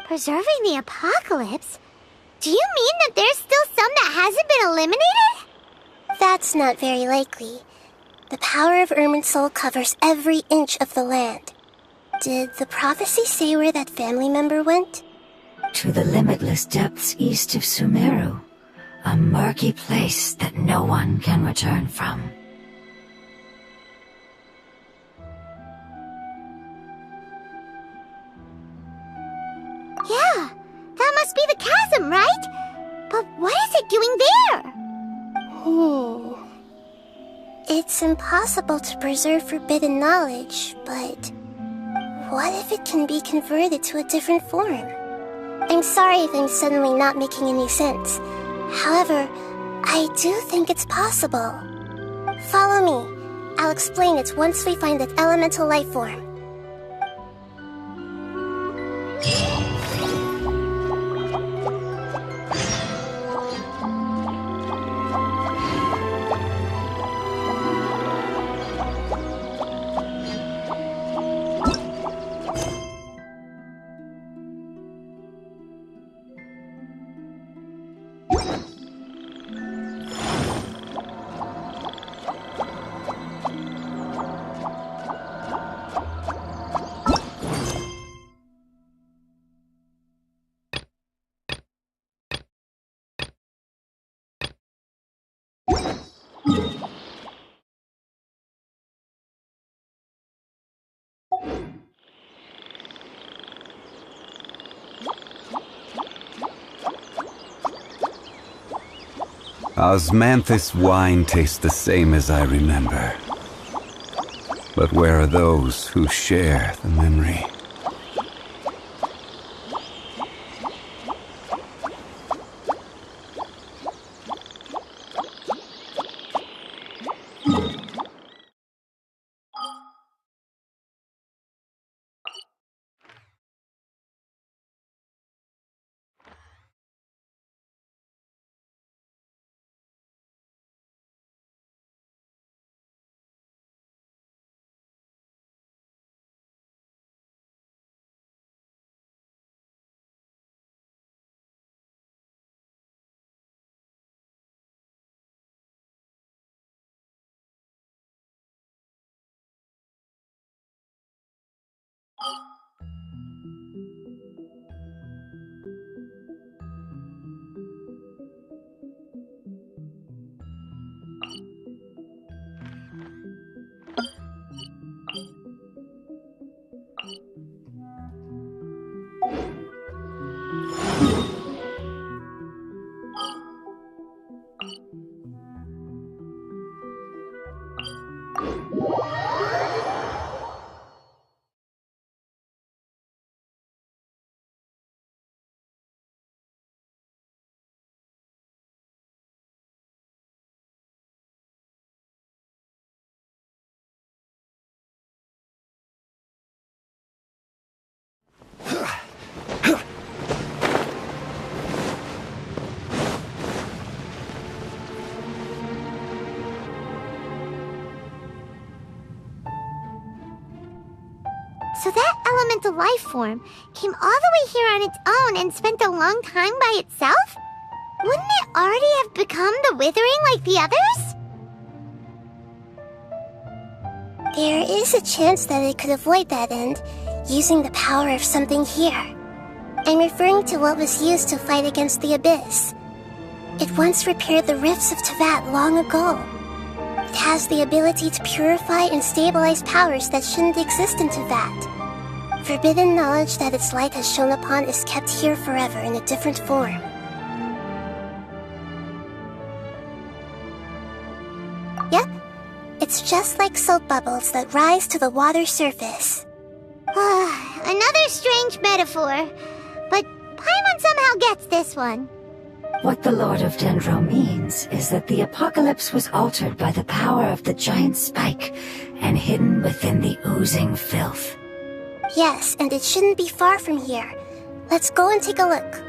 Preserving the apocalypse? Do you mean that there's still some that hasn't been eliminated? That's not very likely. The power of Irminsul covers every inch of the land. Did the prophecy say where that family member went? To the limitless depths east of Sumeru, a murky place that no one can return from. Yeah, that must be the chasm, right? But what is it doing there? It's impossible to preserve forbidden knowledge, but what if it can be converted to a different form? I'm sorry if I'm suddenly not making any sense. However, I do think it's possible. Follow me. I'll explain it once we find that elemental life form. Osmanthus wine tastes the same as I remember. But where are those who share the memory? So that elemental life form came all the way here on its own and spent a long time by itself? Wouldn't it already have become the Withering like the others? There is a chance that it could avoid that end, using the power of something here. I'm referring to what was used to fight against the Abyss. It once repaired the rifts of Tevat long ago. It has the ability to purify and stabilize powers that shouldn't exist in Tevat. Forbidden knowledge that its light has shone upon is kept here forever in a different form. Yep, it's just like soap bubbles that rise to the water surface. Another strange metaphor, but Paimon somehow gets this one. What the Lord of Dendro means is that the apocalypse was altered by the power of the giant spike and hidden within the oozing filth. Yes, and it shouldn't be far from here. Let's go and take a look.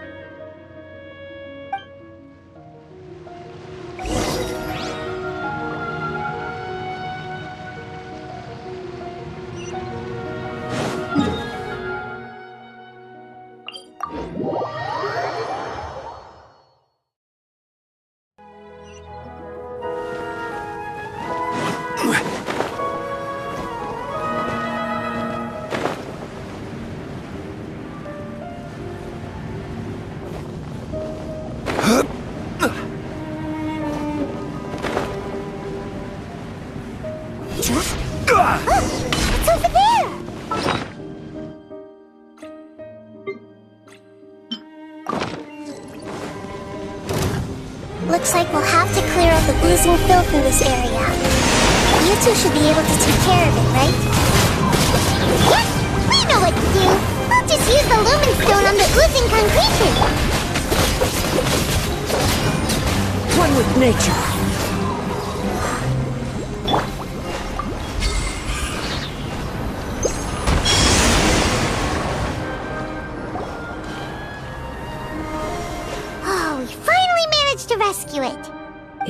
It's over there! Looks like we'll have to clear out the oozing filth in this area. You two should be able to take care of it, right? Yes! We know what to do! We'll just use the lumen stone on the oozing concretion! One with nature. Oh, we finally managed to rescue it!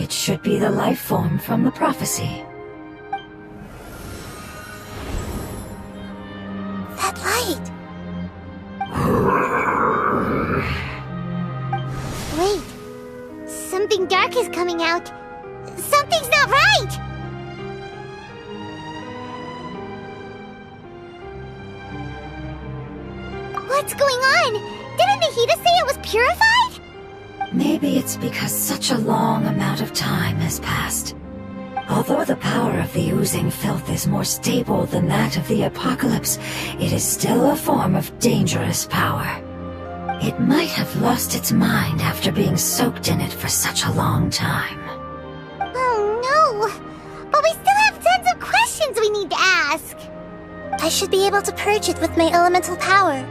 It should be the life form from the prophecy. That light! Wait, something dark is coming out. Something's not right! What's going on? Didn't Nahida say it was purified? Maybe it's because such a long amount of time has passed. Although the power of the oozing filth is more stable than that of the apocalypse, it is still a form of dangerous power. It might have lost its mind after being soaked in it for such a long time. Oh no! But we still have tons of questions we need to ask! I should be able to purge it with my elemental power.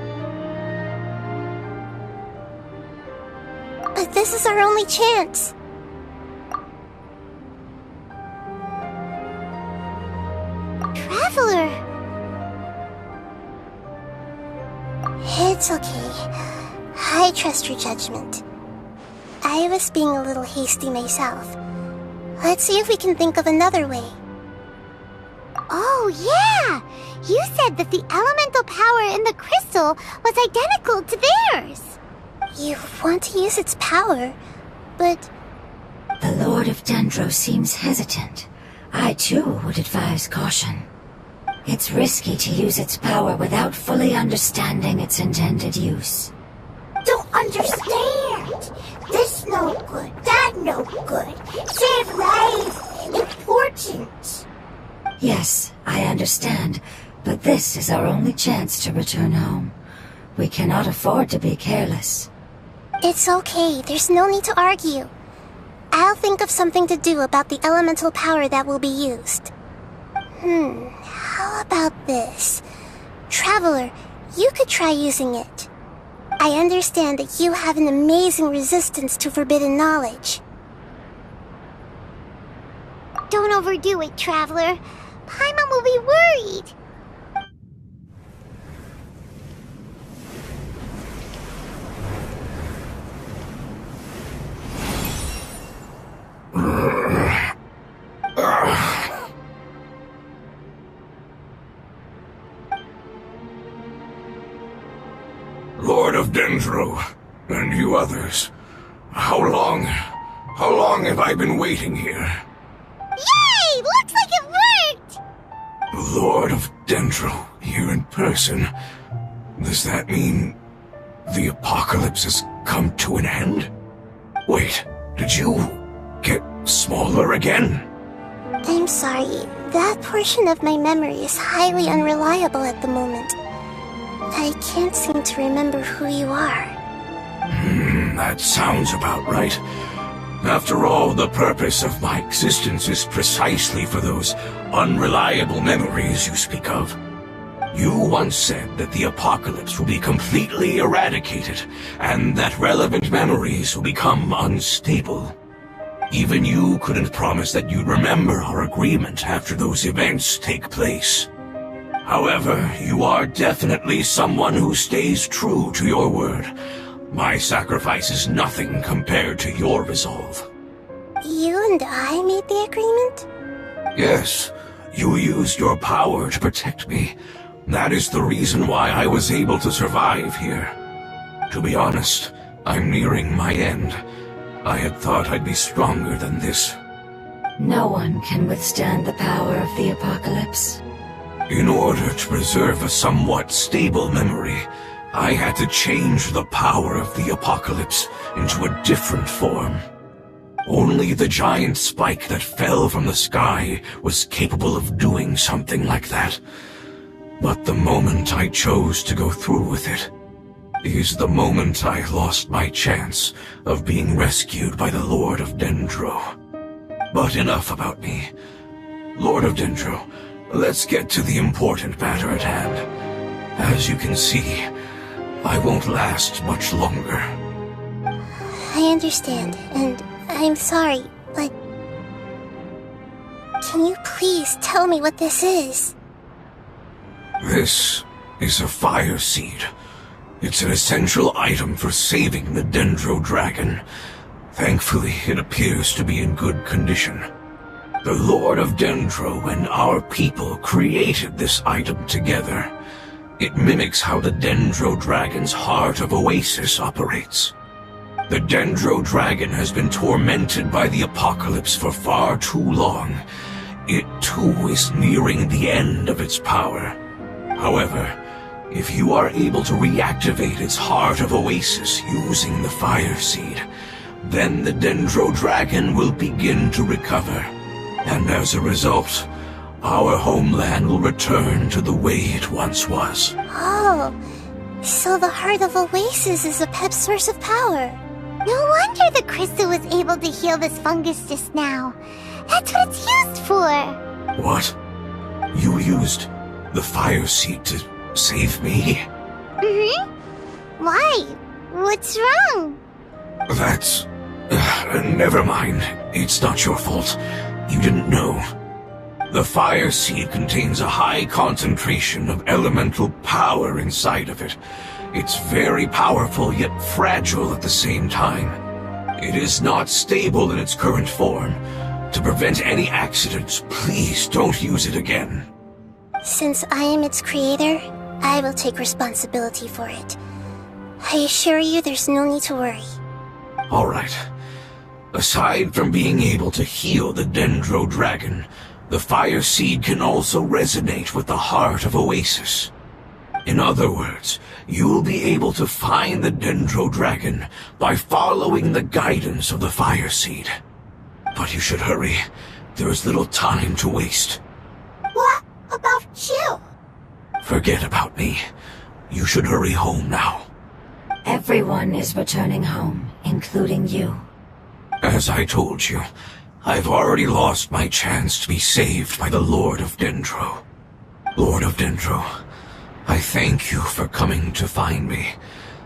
But this is our only chance. Traveler! It's okay. I trust your judgment. I was being a little hasty myself. Let's see if we can think of another way. Oh, yeah! You said that the elemental power in the crystal was identical to theirs! You want to use its power, but... The Lord of Dendro seems hesitant. I too would advise caution. It's risky to use its power without fully understanding its intended use. Don't understand. This no good, that no good. Save life. Important. Yes, I understand, but this is our only chance to return home. We cannot afford to be careless. It's okay, there's no need to argue. I'll think of something to do about the elemental power that will be used. How about this? Traveler, you could try using it. I understand that you have an amazing resistance to forbidden knowledge. Don't overdo it, Traveler. Paimon will be worried. Lord of Dendro, and you others, how long have I been waiting here? Yay! Looks like it worked! Lord of Dendro, here in person. Does that mean the apocalypse has come to an end? Wait, did you get smaller again? I'm sorry, that portion of my memory is highly unreliable at the moment. I can't seem to remember who you are. That sounds about right. After all, the purpose of my existence is precisely for those unreliable memories you speak of. You once said that the apocalypse will be completely eradicated, and that relevant memories will become unstable. Even you couldn't promise that you'd remember our agreement after those events take place. However, you are definitely someone who stays true to your word. My sacrifice is nothing compared to your resolve. You and I made the agreement? Yes, you used your power to protect me. That is the reason why I was able to survive here. To be honest, I'm nearing my end. I had thought I'd be stronger than this. No one can withstand the power of the apocalypse. In order to preserve a somewhat stable memory, I had to change the power of the apocalypse into a different form. Only the giant spike that fell from the sky was capable of doing something like that. But the moment I chose to go through with it is the moment I lost my chance of being rescued by the Lord of Dendro. But enough about me. Lord of Dendro, let's get to the important matter at hand. As you can see, I won't last much longer. I understand, and I'm sorry, but... Can you please tell me what this is? This is a fire seed. It's an essential item for saving the Dendro Dragon. Thankfully, it appears to be in good condition. The Lord of Dendro and our people created this item together. It mimics how the Dendro Dragon's Heart of Oasis operates. The Dendro Dragon has been tormented by the apocalypse for far too long. It too is nearing the end of its power. However, if you are able to reactivate its Heart of Oasis using the Fire Seed, then the Dendro Dragon will begin to recover. And as a result, our homeland will return to the way it once was. Oh, so the Heart of Oasis is a pep source of power. No wonder the crystal was able to heal this fungus just now. That's what it's used for. What? You used the Fire Seed to save me? Mm-hmm. Why? What's wrong? That's... never mind. It's not your fault. You didn't know. The Fire Seed contains a high concentration of elemental power inside of it. It's very powerful, yet fragile at the same time. It is not stable in its current form. To prevent any accidents, please don't use it again. Since I am its creator, I will take responsibility for it. I assure you there's no need to worry. Alright. Aside from being able to heal the Dendro Dragon, the Fire Seed can also resonate with the Heart of Oasis. In other words, you'll be able to find the Dendro Dragon by following the guidance of the Fire Seed. But you should hurry. There is little time to waste. What about you? Forget about me. You should hurry home now. Everyone is returning home, including you. As I told you, I've already lost my chance to be saved by the Lord of Dendro. Lord of Dendro, I thank you for coming to find me,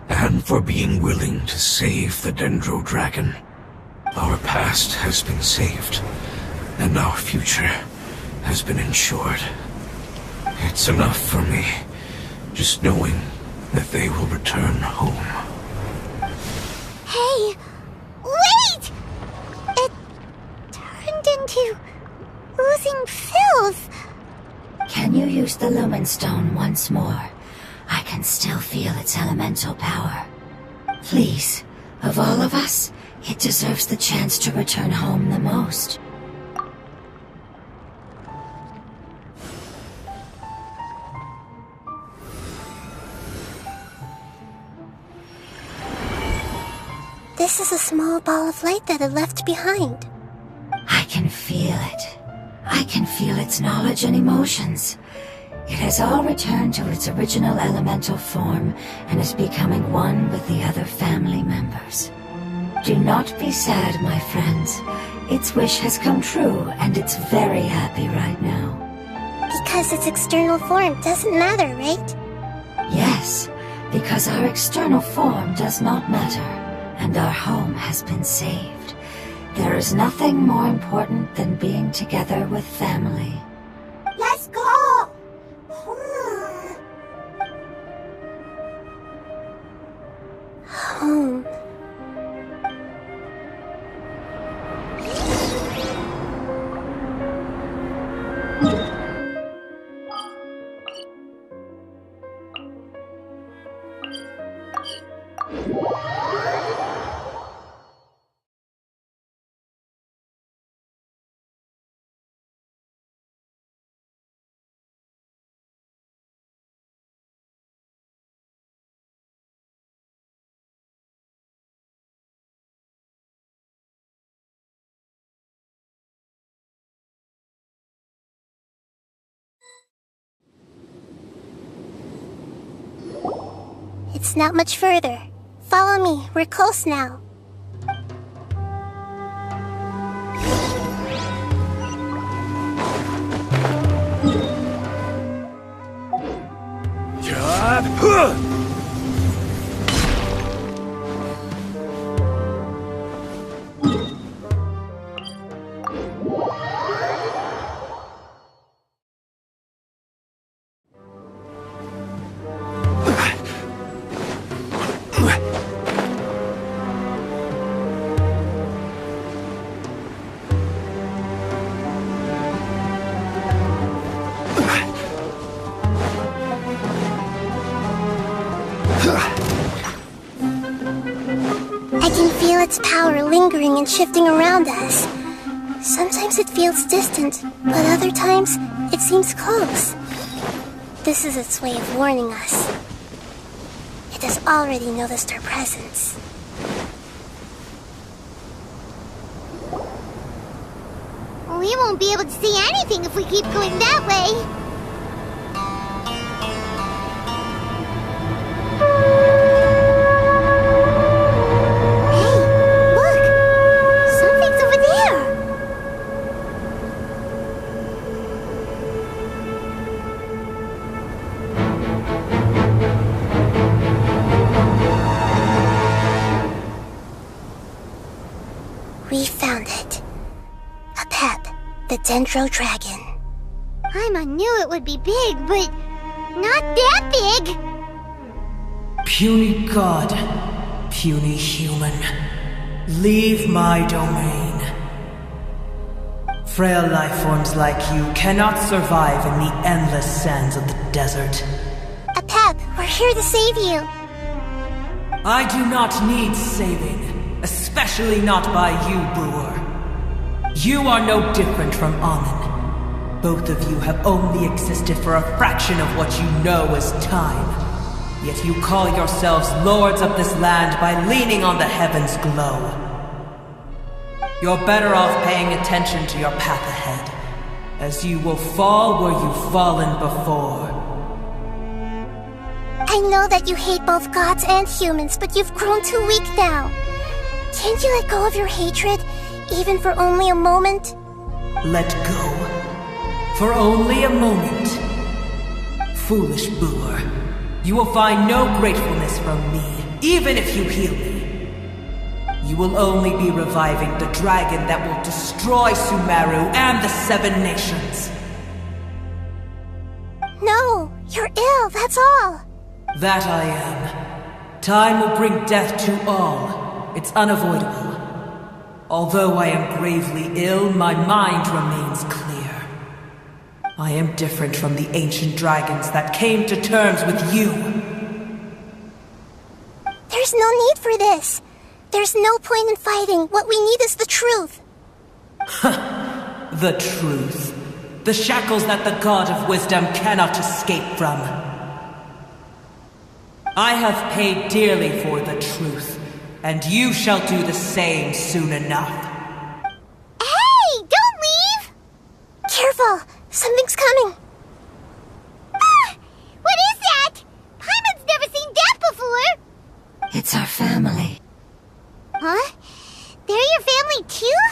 and for being willing to save the Dendro Dragon. Our past has been saved, and our future has been ensured. It's enough for me, just knowing that they will return home. Hey, wait! It turned into oozing filth. Can you use the Lumen Stone once more? I can still feel its elemental power. Please, of all of us, it deserves the chance to return home the most. This is a small ball of light that it left behind. I can feel it. I can feel its knowledge and emotions. It has all returned to its original elemental form and is becoming one with the other family members. Do not be sad, my friends. Its wish has come true, and it's very happy right now. because its external form doesn't matter, right? Yes, because our external form does not matter, and our home has been saved. There is nothing more important than being together with family. Let's go! Home. It's not much further. Follow me, we're close now. I can feel its power lingering and shifting around us. Sometimes it feels distant, but other times it seems close. This is its way of warning us. It has already noticed our presence. We won't be able to see anything if we keep going that way. We found it. A pep, the Dendro Dragon. Paimon knew it would be big, but not that big! Puny god, puny human, leave my domain. Frail life forms like you cannot survive in the endless sands of the desert. A pep, we're here to save you. I do not need saving, especially not by you, brewer. You are no different from Amun. Both of you have only existed for a fraction of what you know as time. Yet you call yourselves lords of this land by leaning on the heavens' glow. You're better off paying attention to your path ahead, as you will fall where you've fallen before. I know that you hate both gods and humans, but you've grown too weak now. Can't you let go of your hatred, even for only a moment? Let go? For only a moment? Foolish brewer, you will find no gratefulness from me, even if you heal me. You will only be reviving the dragon that will destroy Sumeru and the 7 nations. No, you're ill, that's all. That I am. Time will bring death to all. It's unavoidable. Although I am gravely ill, my mind remains clear. I am different from the ancient dragons that came to terms with you. There's no need for this. There's no point in fighting. What we need is the truth. The truth. The shackles that the God of Wisdom cannot escape from. I have paid dearly for the truth, and you shall do the same soon enough. Hey! Don't leave! Careful! Something's coming! Ah! What is that? Paimon's never seen that before! It's our family. Huh? They're your family too?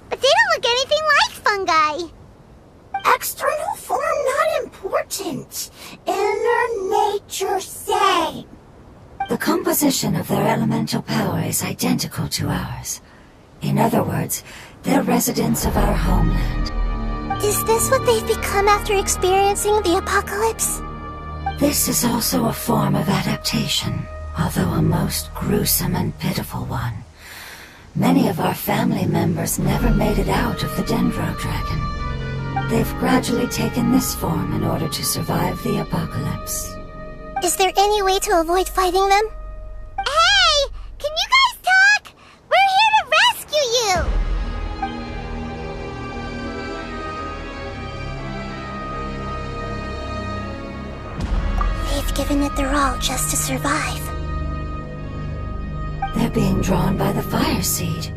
But they don't look anything like fungi. External form not mutant inner nature say? The composition of their elemental power is identical to ours. In other words, they're residents of our homeland. Is this what they've become after experiencing the apocalypse? This is also a form of adaptation, although a most gruesome and pitiful one. Many of our family members never made it out of the Dendro Dragon. They've gradually taken this form in order to survive the apocalypse. Is there any way to avoid fighting them? Hey! Can you guys talk? We're here to rescue you! They've given it their all just to survive. They're being drawn by the fire seed.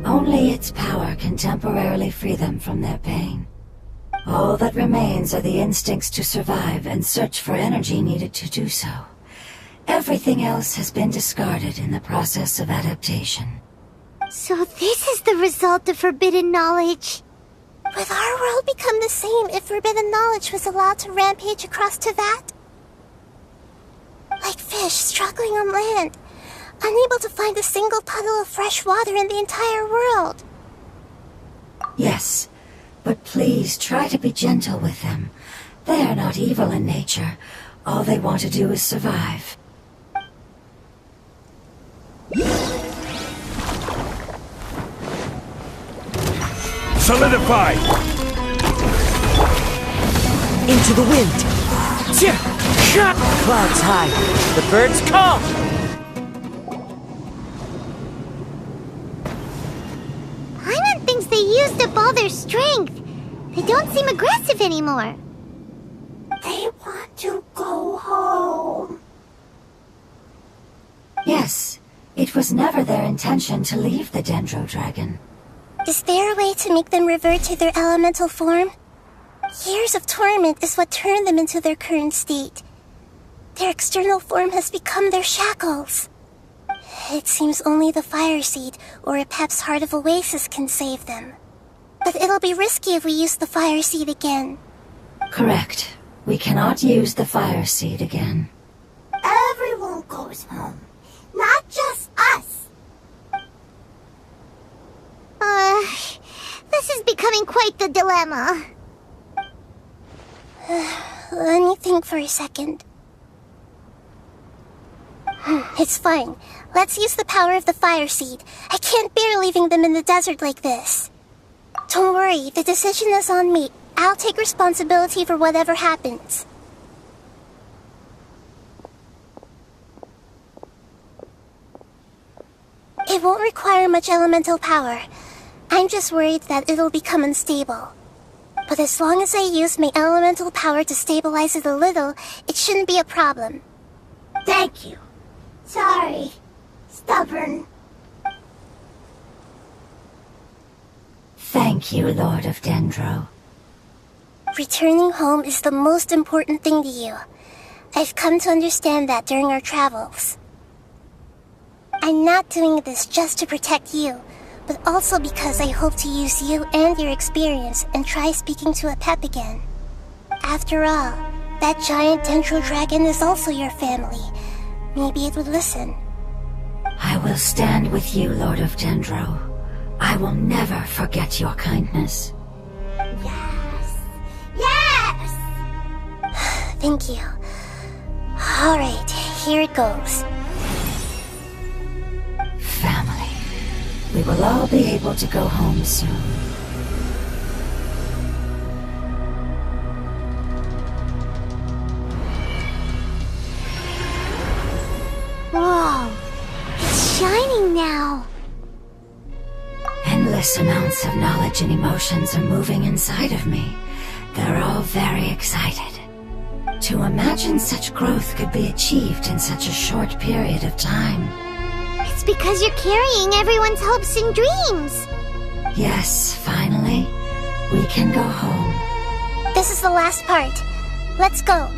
Only its power can temporarily free them from their pain. All that remains are the instincts to survive and search for energy needed to do so. Everything else has been discarded in the process of adaptation. So this is the result of forbidden knowledge. Would our world become the same if forbidden knowledge was allowed to rampage across Tevat? Like fish struggling on land, unable to find a single puddle of fresh water in the entire world. Yes, but please try to be gentle with them. They are not evil in nature. All they want to do is survive. Solidify! Into the wind! Clouds high, the birds call! Paimon thinks they used up all their strength. They don't seem aggressive anymore. They want to go home. Yes, it was never their intention to leave the Dendro Dragon. Is there a way to make them revert to their elemental form? Years of torment is what turned them into their current state. Their external form has become their shackles. It seems only the Fire Seed or Epep's Heart of Oasis can save them. But it'll be risky if we use the Fire Seed again. Correct. We cannot use the Fire Seed again. Everyone goes home, not just us. This is becoming quite the dilemma. Let me think for a second. It's fine. Let's use the power of the Fire Seed. I can't bear leaving them in the desert like this. Don't worry, the decision is on me. I'll take responsibility for whatever happens. It won't require much elemental power. I'm just worried that it'll become unstable. But as long as I use my elemental power to stabilize it a little, it shouldn't be a problem. Thank you. Sorry. Stubborn. Thank you, Lord of Dendro. Returning home is the most important thing to you. I've come to understand that during our travels. I'm not doing this just to protect you, but also because I hope to use you and your experience and try speaking to Epep again. After all, that giant Dendro Dragon is also your family. Maybe it would listen. I will stand with you, Lord of Dendro. I will never forget your kindness. Yes. Yes! Thank you. Alright, here it goes. Family. We will all be able to go home soon. Whoa, it's shining now. Endless amounts of knowledge and emotions are moving inside of me. They're all very excited. To imagine such growth could be achieved in such a short period of time. It's because you're carrying everyone's hopes and dreams. Yes, finally, we can go home. This is the last part. Let's go.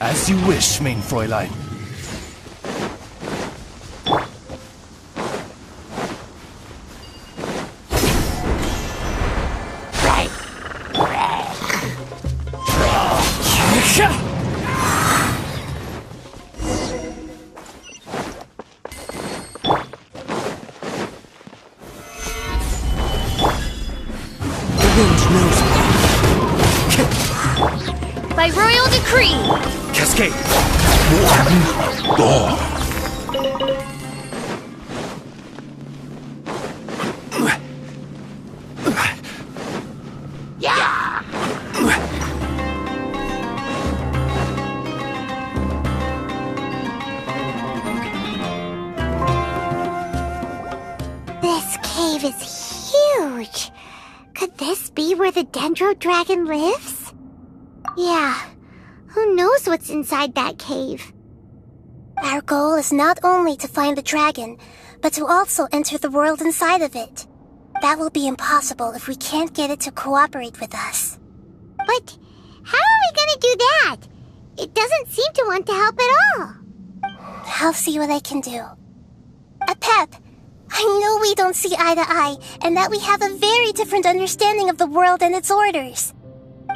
As you wish, mein Fräulein. By royal decree! Cascade! This cave is huge. Could this be where the Dendro Dragon lives? Yeah, who knows what's inside that cave? Our goal is not only to find the dragon, but to also enter the world inside of it. That will be impossible if we can't get it to cooperate with us. But how are we gonna do that? It doesn't seem to want to help at all. I'll see what I can do. Pep, I know we don't see eye to eye, and that we have a very different understanding of the world and its orders.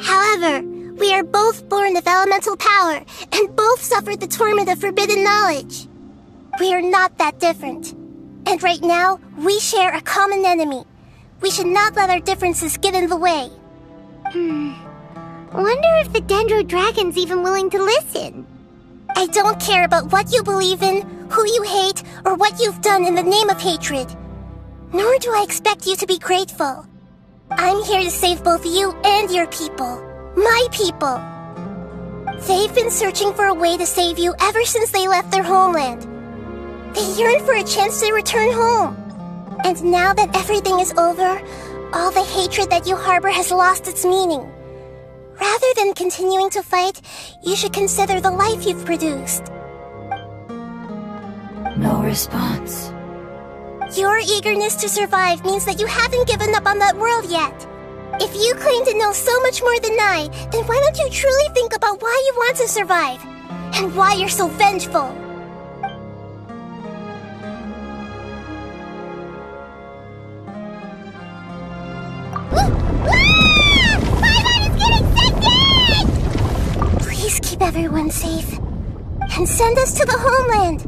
However, we are both born of elemental power, and both suffered the torment of forbidden knowledge. We are not that different. And right now, we share a common enemy. We should not let our differences get in the way. Wonder if the Dendro Dragon's even willing to listen. I don't care about what you believe in, who you hate, or what you've done in the name of hatred. Nor do I expect you to be grateful. I'm here to save both you and your people. My people. They've been searching for a way to save you ever since they left their homeland. They yearn for a chance to return home. And now that everything is over, all the hatred that you harbor has lost its meaning. Rather than continuing to fight, you should consider the life you've produced. No response. Your eagerness to survive means that you haven't given up on that world yet. If you claim to know so much more than I, then why don't you truly think about why you want to survive? And why you're so vengeful? Please keep everyone safe. And send us to the homeland.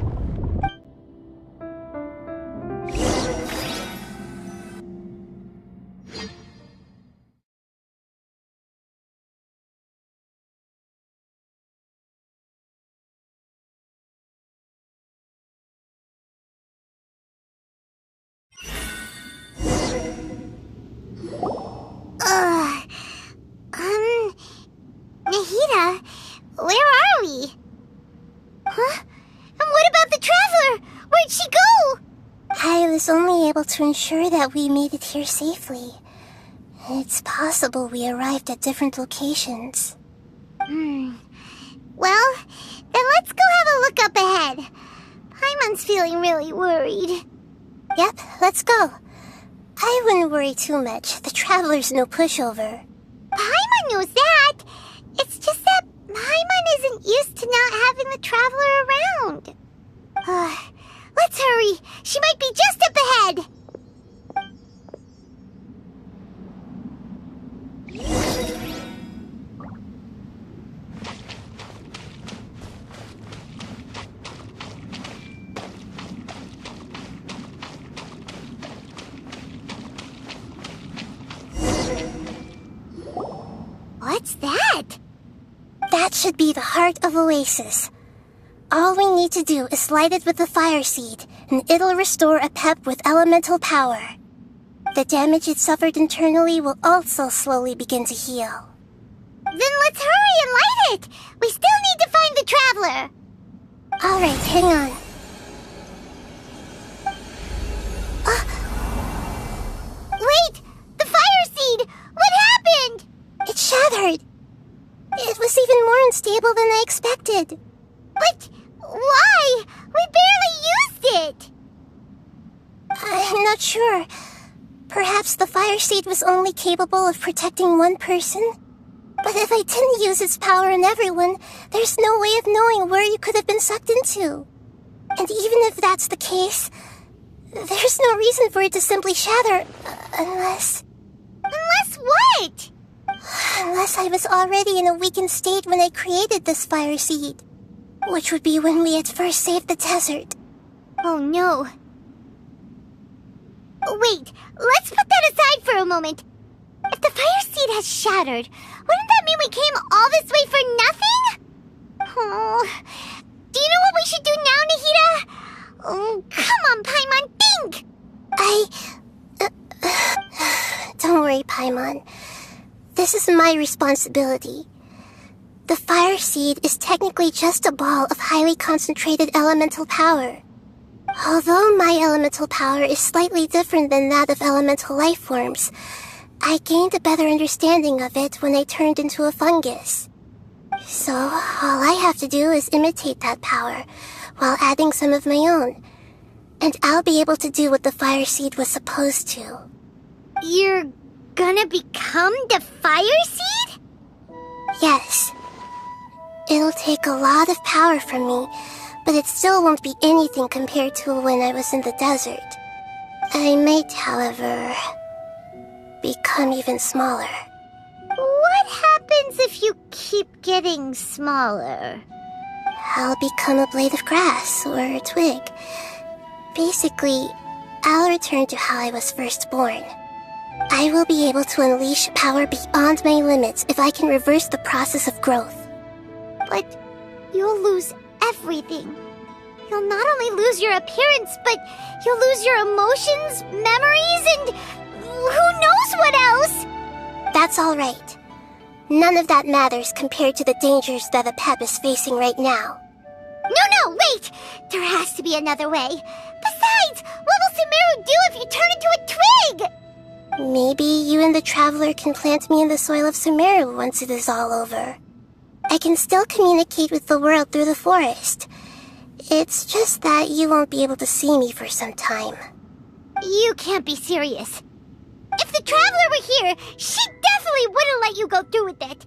Nahida, where are we? Huh? And what about the Traveler? Where'd she go? I was only able to ensure that we made it here safely. It's possible we arrived at different locations. Well, then let's go have a look up ahead. Paimon's feeling really worried. Yep, let's go. I wouldn't worry too much. The Traveler's no pushover. Paimon knows that. It's just that Paimon isn't used to not having the Traveler around. Let's hurry. She might be just up ahead. What's that? That should be the heart of Oasis. All we need to do is light it with the fire seed, and it'll restore a pep with elemental power. The damage it suffered internally will also slowly begin to heal. Then let's hurry and light it! We still need to find the Traveler! Alright, hang on. Wait! The fire seed! What happened? It shattered. It was even more unstable than I expected. But why? We barely used it! I'm not sure. Perhaps the fire seed was only capable of protecting one person? But if I didn't use its power on everyone, there's no way of knowing where you could have been sucked into. And even if that's the case, there's no reason for it to simply shatter, unless... Unless what? Unless I was already in a weakened state when I created this fire seed. Which would be when we had first saved the desert. Oh no. Wait, let's put that aside for a moment. If the fire seed has shattered, wouldn't that mean we came all this way for nothing? Oh, do you know what we should do now, Nahida? Oh, come on, Paimon, think! Don't worry, Paimon. This is my responsibility. The fire seed is technically just a ball of highly concentrated elemental power. Although my elemental power is slightly different than that of elemental life forms, I gained a better understanding of it when I turned into a fungus. So, all I have to do is imitate that power, while adding some of my own. And I'll be able to do what the fire seed was supposed to. You're gonna become the fire seed? Yes. It'll take a lot of power from me, but it still won't be anything compared to when I was in the desert. I might, however, become even smaller. What happens if you keep getting smaller? I'll become a blade of grass or a twig. Basically, I'll return to how I was first born. I will be able to unleash power beyond my limits if I can reverse the process of growth. But you'll lose everything. You'll not only lose your appearance, but you'll lose your emotions, memories, and who knows what else? That's all right. None of that matters compared to the dangers that a pep is facing right now. No, wait! There has to be another way. Besides, what will Sumeru do if you turn into a twig? Maybe you and the Traveler can plant me in the soil of Sumeru once it is all over. I can still communicate with the world through the forest. It's just that you won't be able to see me for some time. You can't be serious. If the Traveler were here, she definitely wouldn't let you go through with it.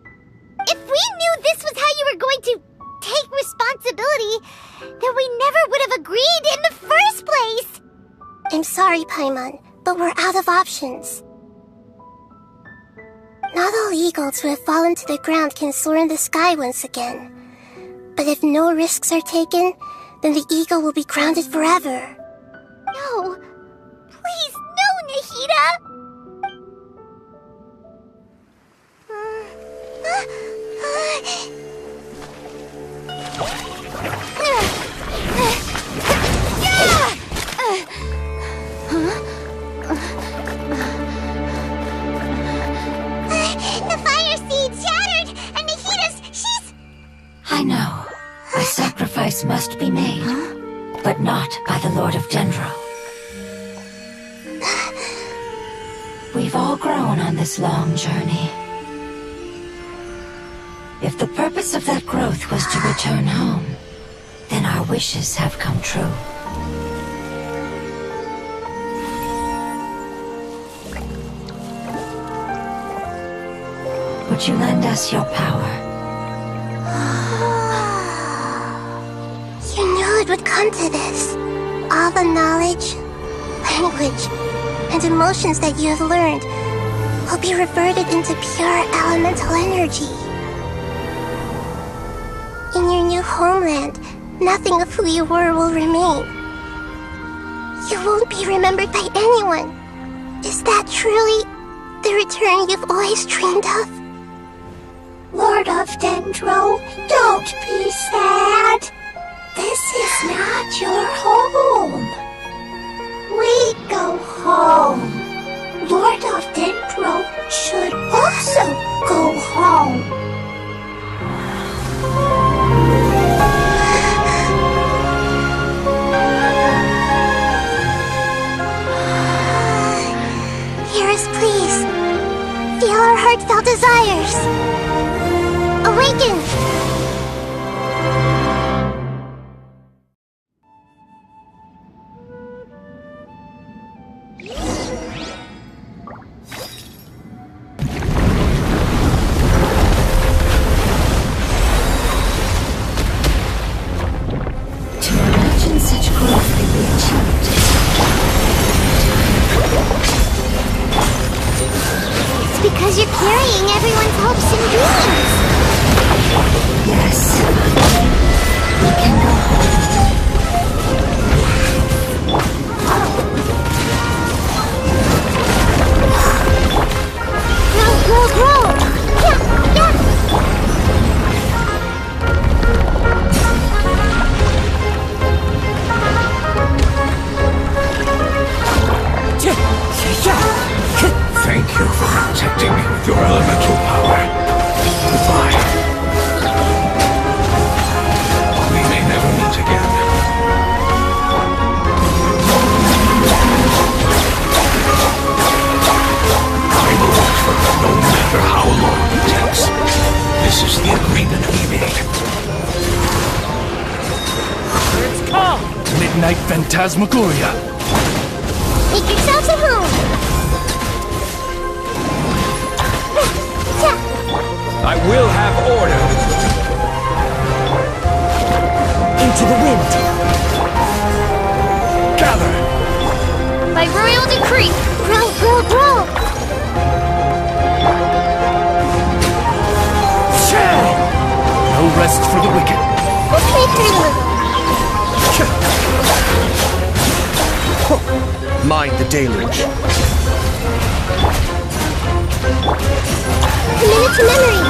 If we knew this was how you were going to take responsibility, then we never would have agreed in the first place. I'm sorry, Paimon, but we're out of options. Not all eagles who have fallen to the ground can soar in the sky once again. But if no risks are taken, then the eagle will be grounded forever. No. Please, no, Nahida! The fire seed shattered, and she's... I know. A sacrifice must be made, but not by the Lord of Dendro. We've all grown on this long journey. If the purpose of that growth was to return home, then our wishes have come true. Would you lend us your power? You knew it would come to this. All the knowledge, language, and emotions that you have learned will be reverted into pure elemental energy. In your new homeland, nothing of who you were will remain. You won't be remembered by anyone. Is that truly the return you've always dreamed of? Lord of Dendro, don't be sad. This is not your home. We go home. Lord of Dendro should also go home. Hear us, please. Feel our heartfelt desires. Awaken! hopes and dreams. Yes. We can go home. Grow. Yeah. Thank you for protecting me with your elemental power. Goodbye. We may never meet again. I will watch for them no matter how long it takes. This is the agreement we made. It's come! Midnight Phantasmagoria. Make yourselves at home. I will have order. Into the wind. Gather. By royal decree. Grow. No rest for the wicked. Let's make it a little. Mind the deluge. Commit to memory.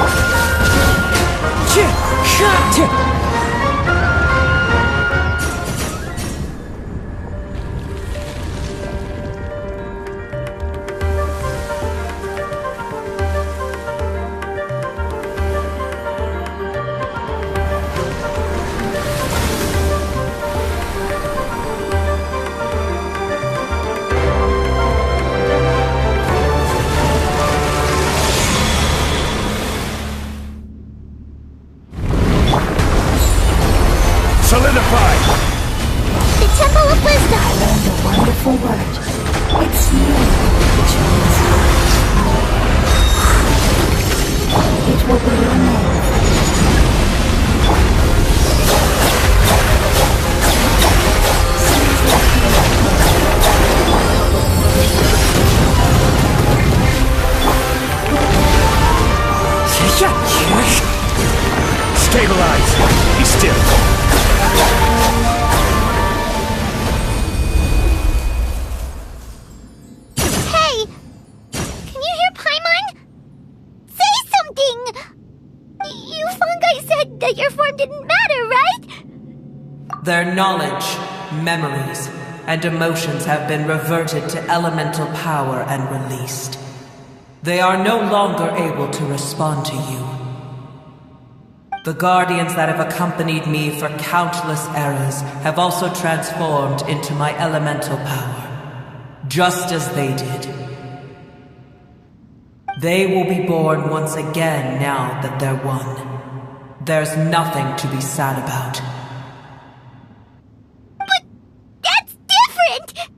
Solidified! The Temple of Wisdom. I learned a wonderful word. It's you, which means heart. It will be your name. Stabilize! Be still! Hey! Can you hear Paimon? Say something! You fungi said that your form didn't matter, right? Their knowledge, memories, and emotions have been reverted to elemental power and released. They are no longer able to respond to you. The guardians that have accompanied me for countless eras have also transformed into my elemental power, just as they did. They will be born once again now that they're one. There's nothing to be sad about. But that's different!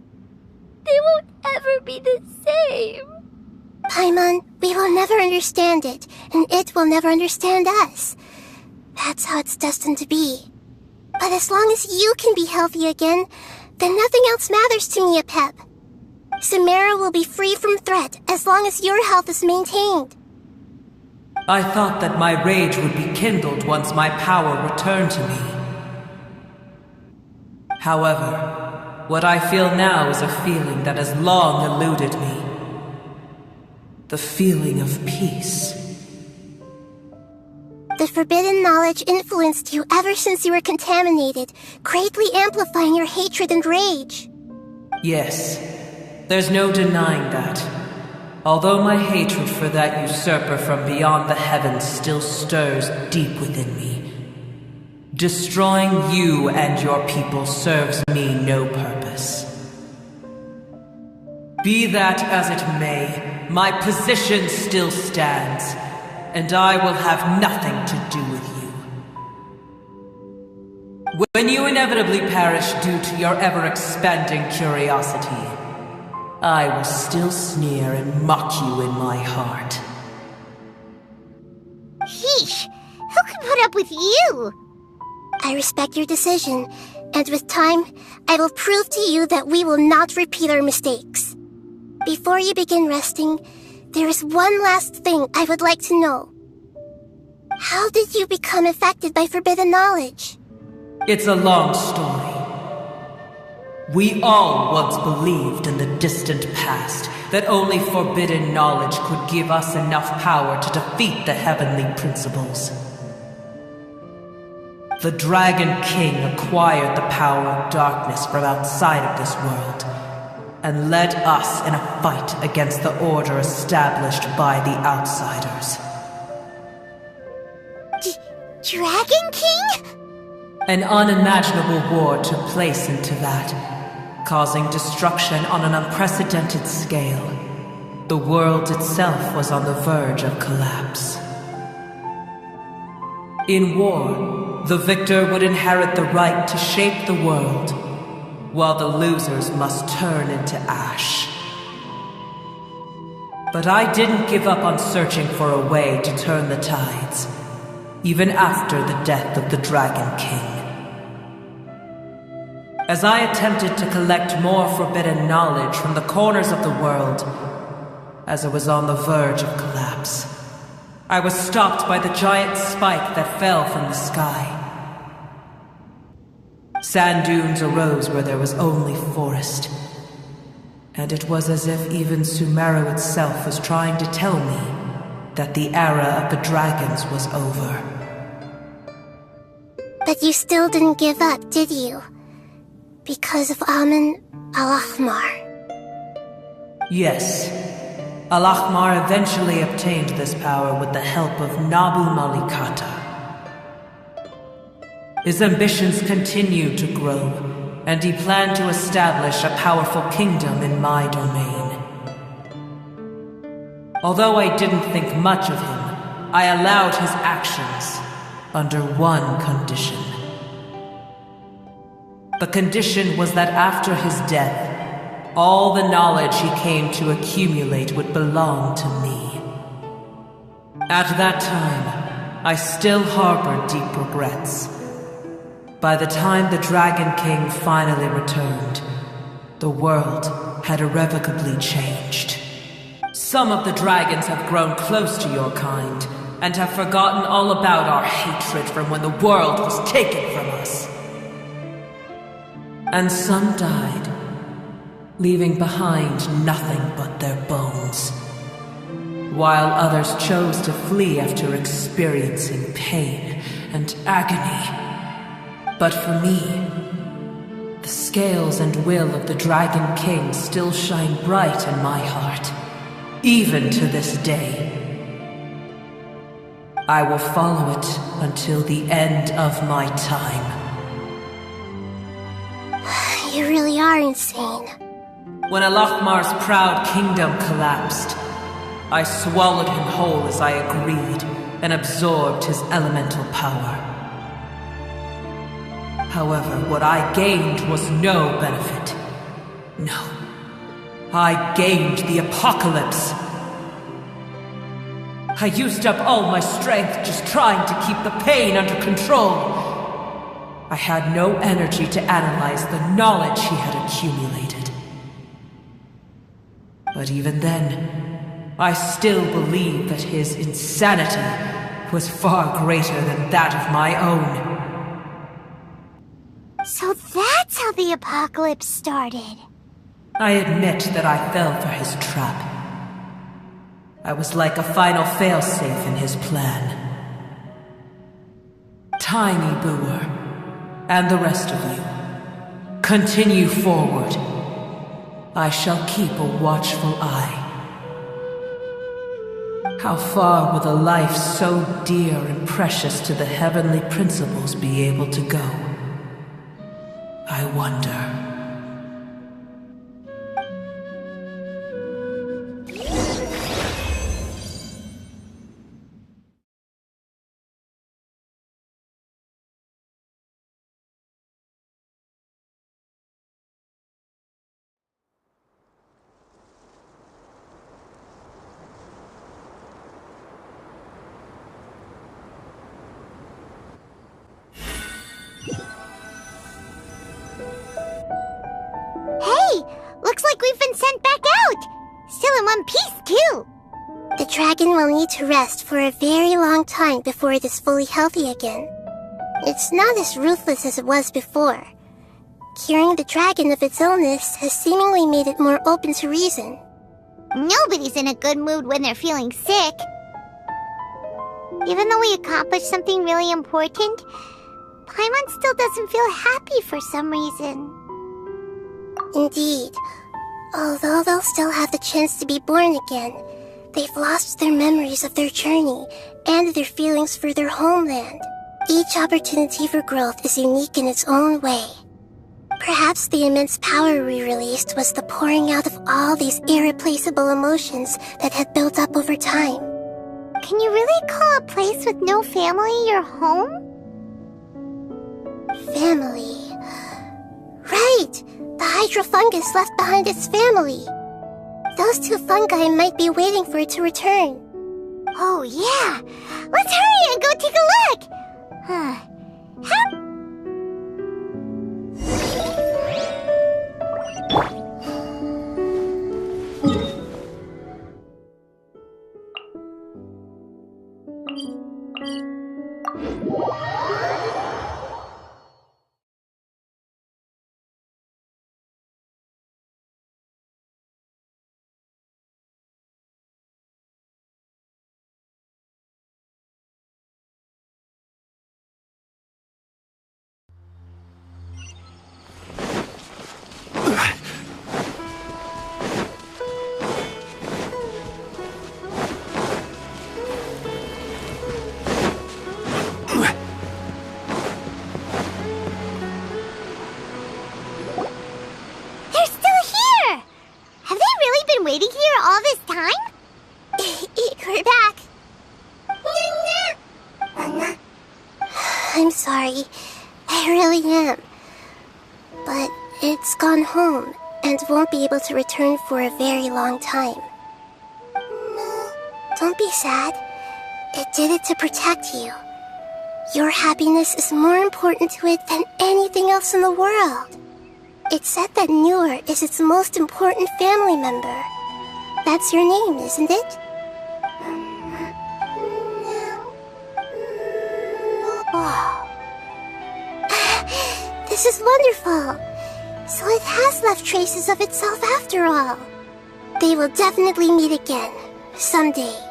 They won't ever be the same. Paimon, we will never understand it, and it will never understand us. That's how it's destined to be. But as long as you can be healthy again, then nothing else matters to me, Apep. Samara will be free from threat as long as your health is maintained. I thought that my rage would be kindled once my power returned to me. However, what I feel now is a feeling that has long eluded me. The feeling of peace. The forbidden knowledge influenced you ever since you were contaminated, greatly amplifying your hatred and rage. Yes, there's no denying that. Although my hatred for that usurper from beyond the heavens still stirs deep within me, destroying you and your people serves me no purpose. Be that as it may, my position still stands, and I will have nothing to do with you. When you inevitably perish due to your ever-expanding curiosity, I will still sneer and mock you in my heart. Heesh! Who can put up with you? I respect your decision, and with time, I will prove to you that we will not repeat our mistakes. Before you begin resting, there is one last thing I would like to know. How did you become affected by forbidden knowledge? It's a long story. We all once believed in the distant past that only forbidden knowledge could give us enough power to defeat the heavenly principles. The Dragon King acquired the power of darkness from outside of this world, and led us in a fight against the order established by the outsiders. Dragon King? An unimaginable war took place into that, causing destruction on an unprecedented scale. The world itself was on the verge of collapse. In war, the victor would inherit the right to shape the world, while the losers must turn into ash. But I didn't give up on searching for a way to turn the tides, even after the death of the Dragon King. As I attempted to collect more forbidden knowledge from the corners of the world, as it was on the verge of collapse, I was stopped by the giant spike that fell from the sky. Sand dunes arose where there was only forest, and it was as if even Sumeru itself was trying to tell me that the era of the dragons was over. But you still didn't give up, did you? Because of Amun Al-Ahmar. Yes. Al-Ahmar eventually obtained this power with the help of Nabu Malikata. His ambitions continued to grow, and he planned to establish a powerful kingdom in my domain. Although I didn't think much of him, I allowed his actions under one condition. The condition was that after his death, all the knowledge he came to accumulate would belong to me. At that time, I still harbored deep regrets. By the time the Dragon King finally returned, the world had irrevocably changed. Some of the dragons have grown close to your kind, and have forgotten all about our hatred from when the world was taken from us. And some died, leaving behind nothing but their bones, while others chose to flee after experiencing pain and agony. But for me, the scales and will of the Dragon King still shine bright in my heart, even to this day. I will follow it until the end of my time. You really are insane. When Al-Ahmar's proud kingdom collapsed, I swallowed him whole as I agreed, and absorbed his elemental power. However, what I gained was no benefit. No. I gained the apocalypse. I used up all my strength just trying to keep the pain under control. I had no energy to analyze the knowledge he had accumulated. But even then, I still believed that his insanity was far greater than that of my own. So that's how the apocalypse started. I admit that I fell for his trap. I was like a final failsafe in his plan. Tiny Boer, and the rest of you, continue forward. I shall keep a watchful eye. How far will a life so dear and precious to the heavenly principles be able to go? I wonder. will need to rest for a very long time before it is fully healthy again. It's not as ruthless as it was before. Curing the dragon of its illness has seemingly made it more open to reason. Nobody's in a good mood when they're feeling sick. Even though we accomplished something really important, Paimon still doesn't feel happy for some reason. Indeed. Although they'll still have the chance to be born again, they've lost their memories of their journey and their feelings for their homeland. Each opportunity for growth is unique in its own way. Perhaps the immense power we released was the pouring out of all these irreplaceable emotions that had built up over time. Can you really call a place with no family your home? Family. Right! The hydrofungus left behind its family. Those two fungi might be waiting for it to return. Oh yeah! Let's hurry and go take a look! Waiting here all this time? We're back. I'm sorry. I really am. But it's gone home and won't be able to return for a very long time. Don't be sad. It did it to protect you. Your happiness is more important to it than anything else in the world. It said that Newer is its most important family member. That's your name, isn't it? Oh. This is wonderful. So it has left traces of itself after all. They will definitely meet again, someday.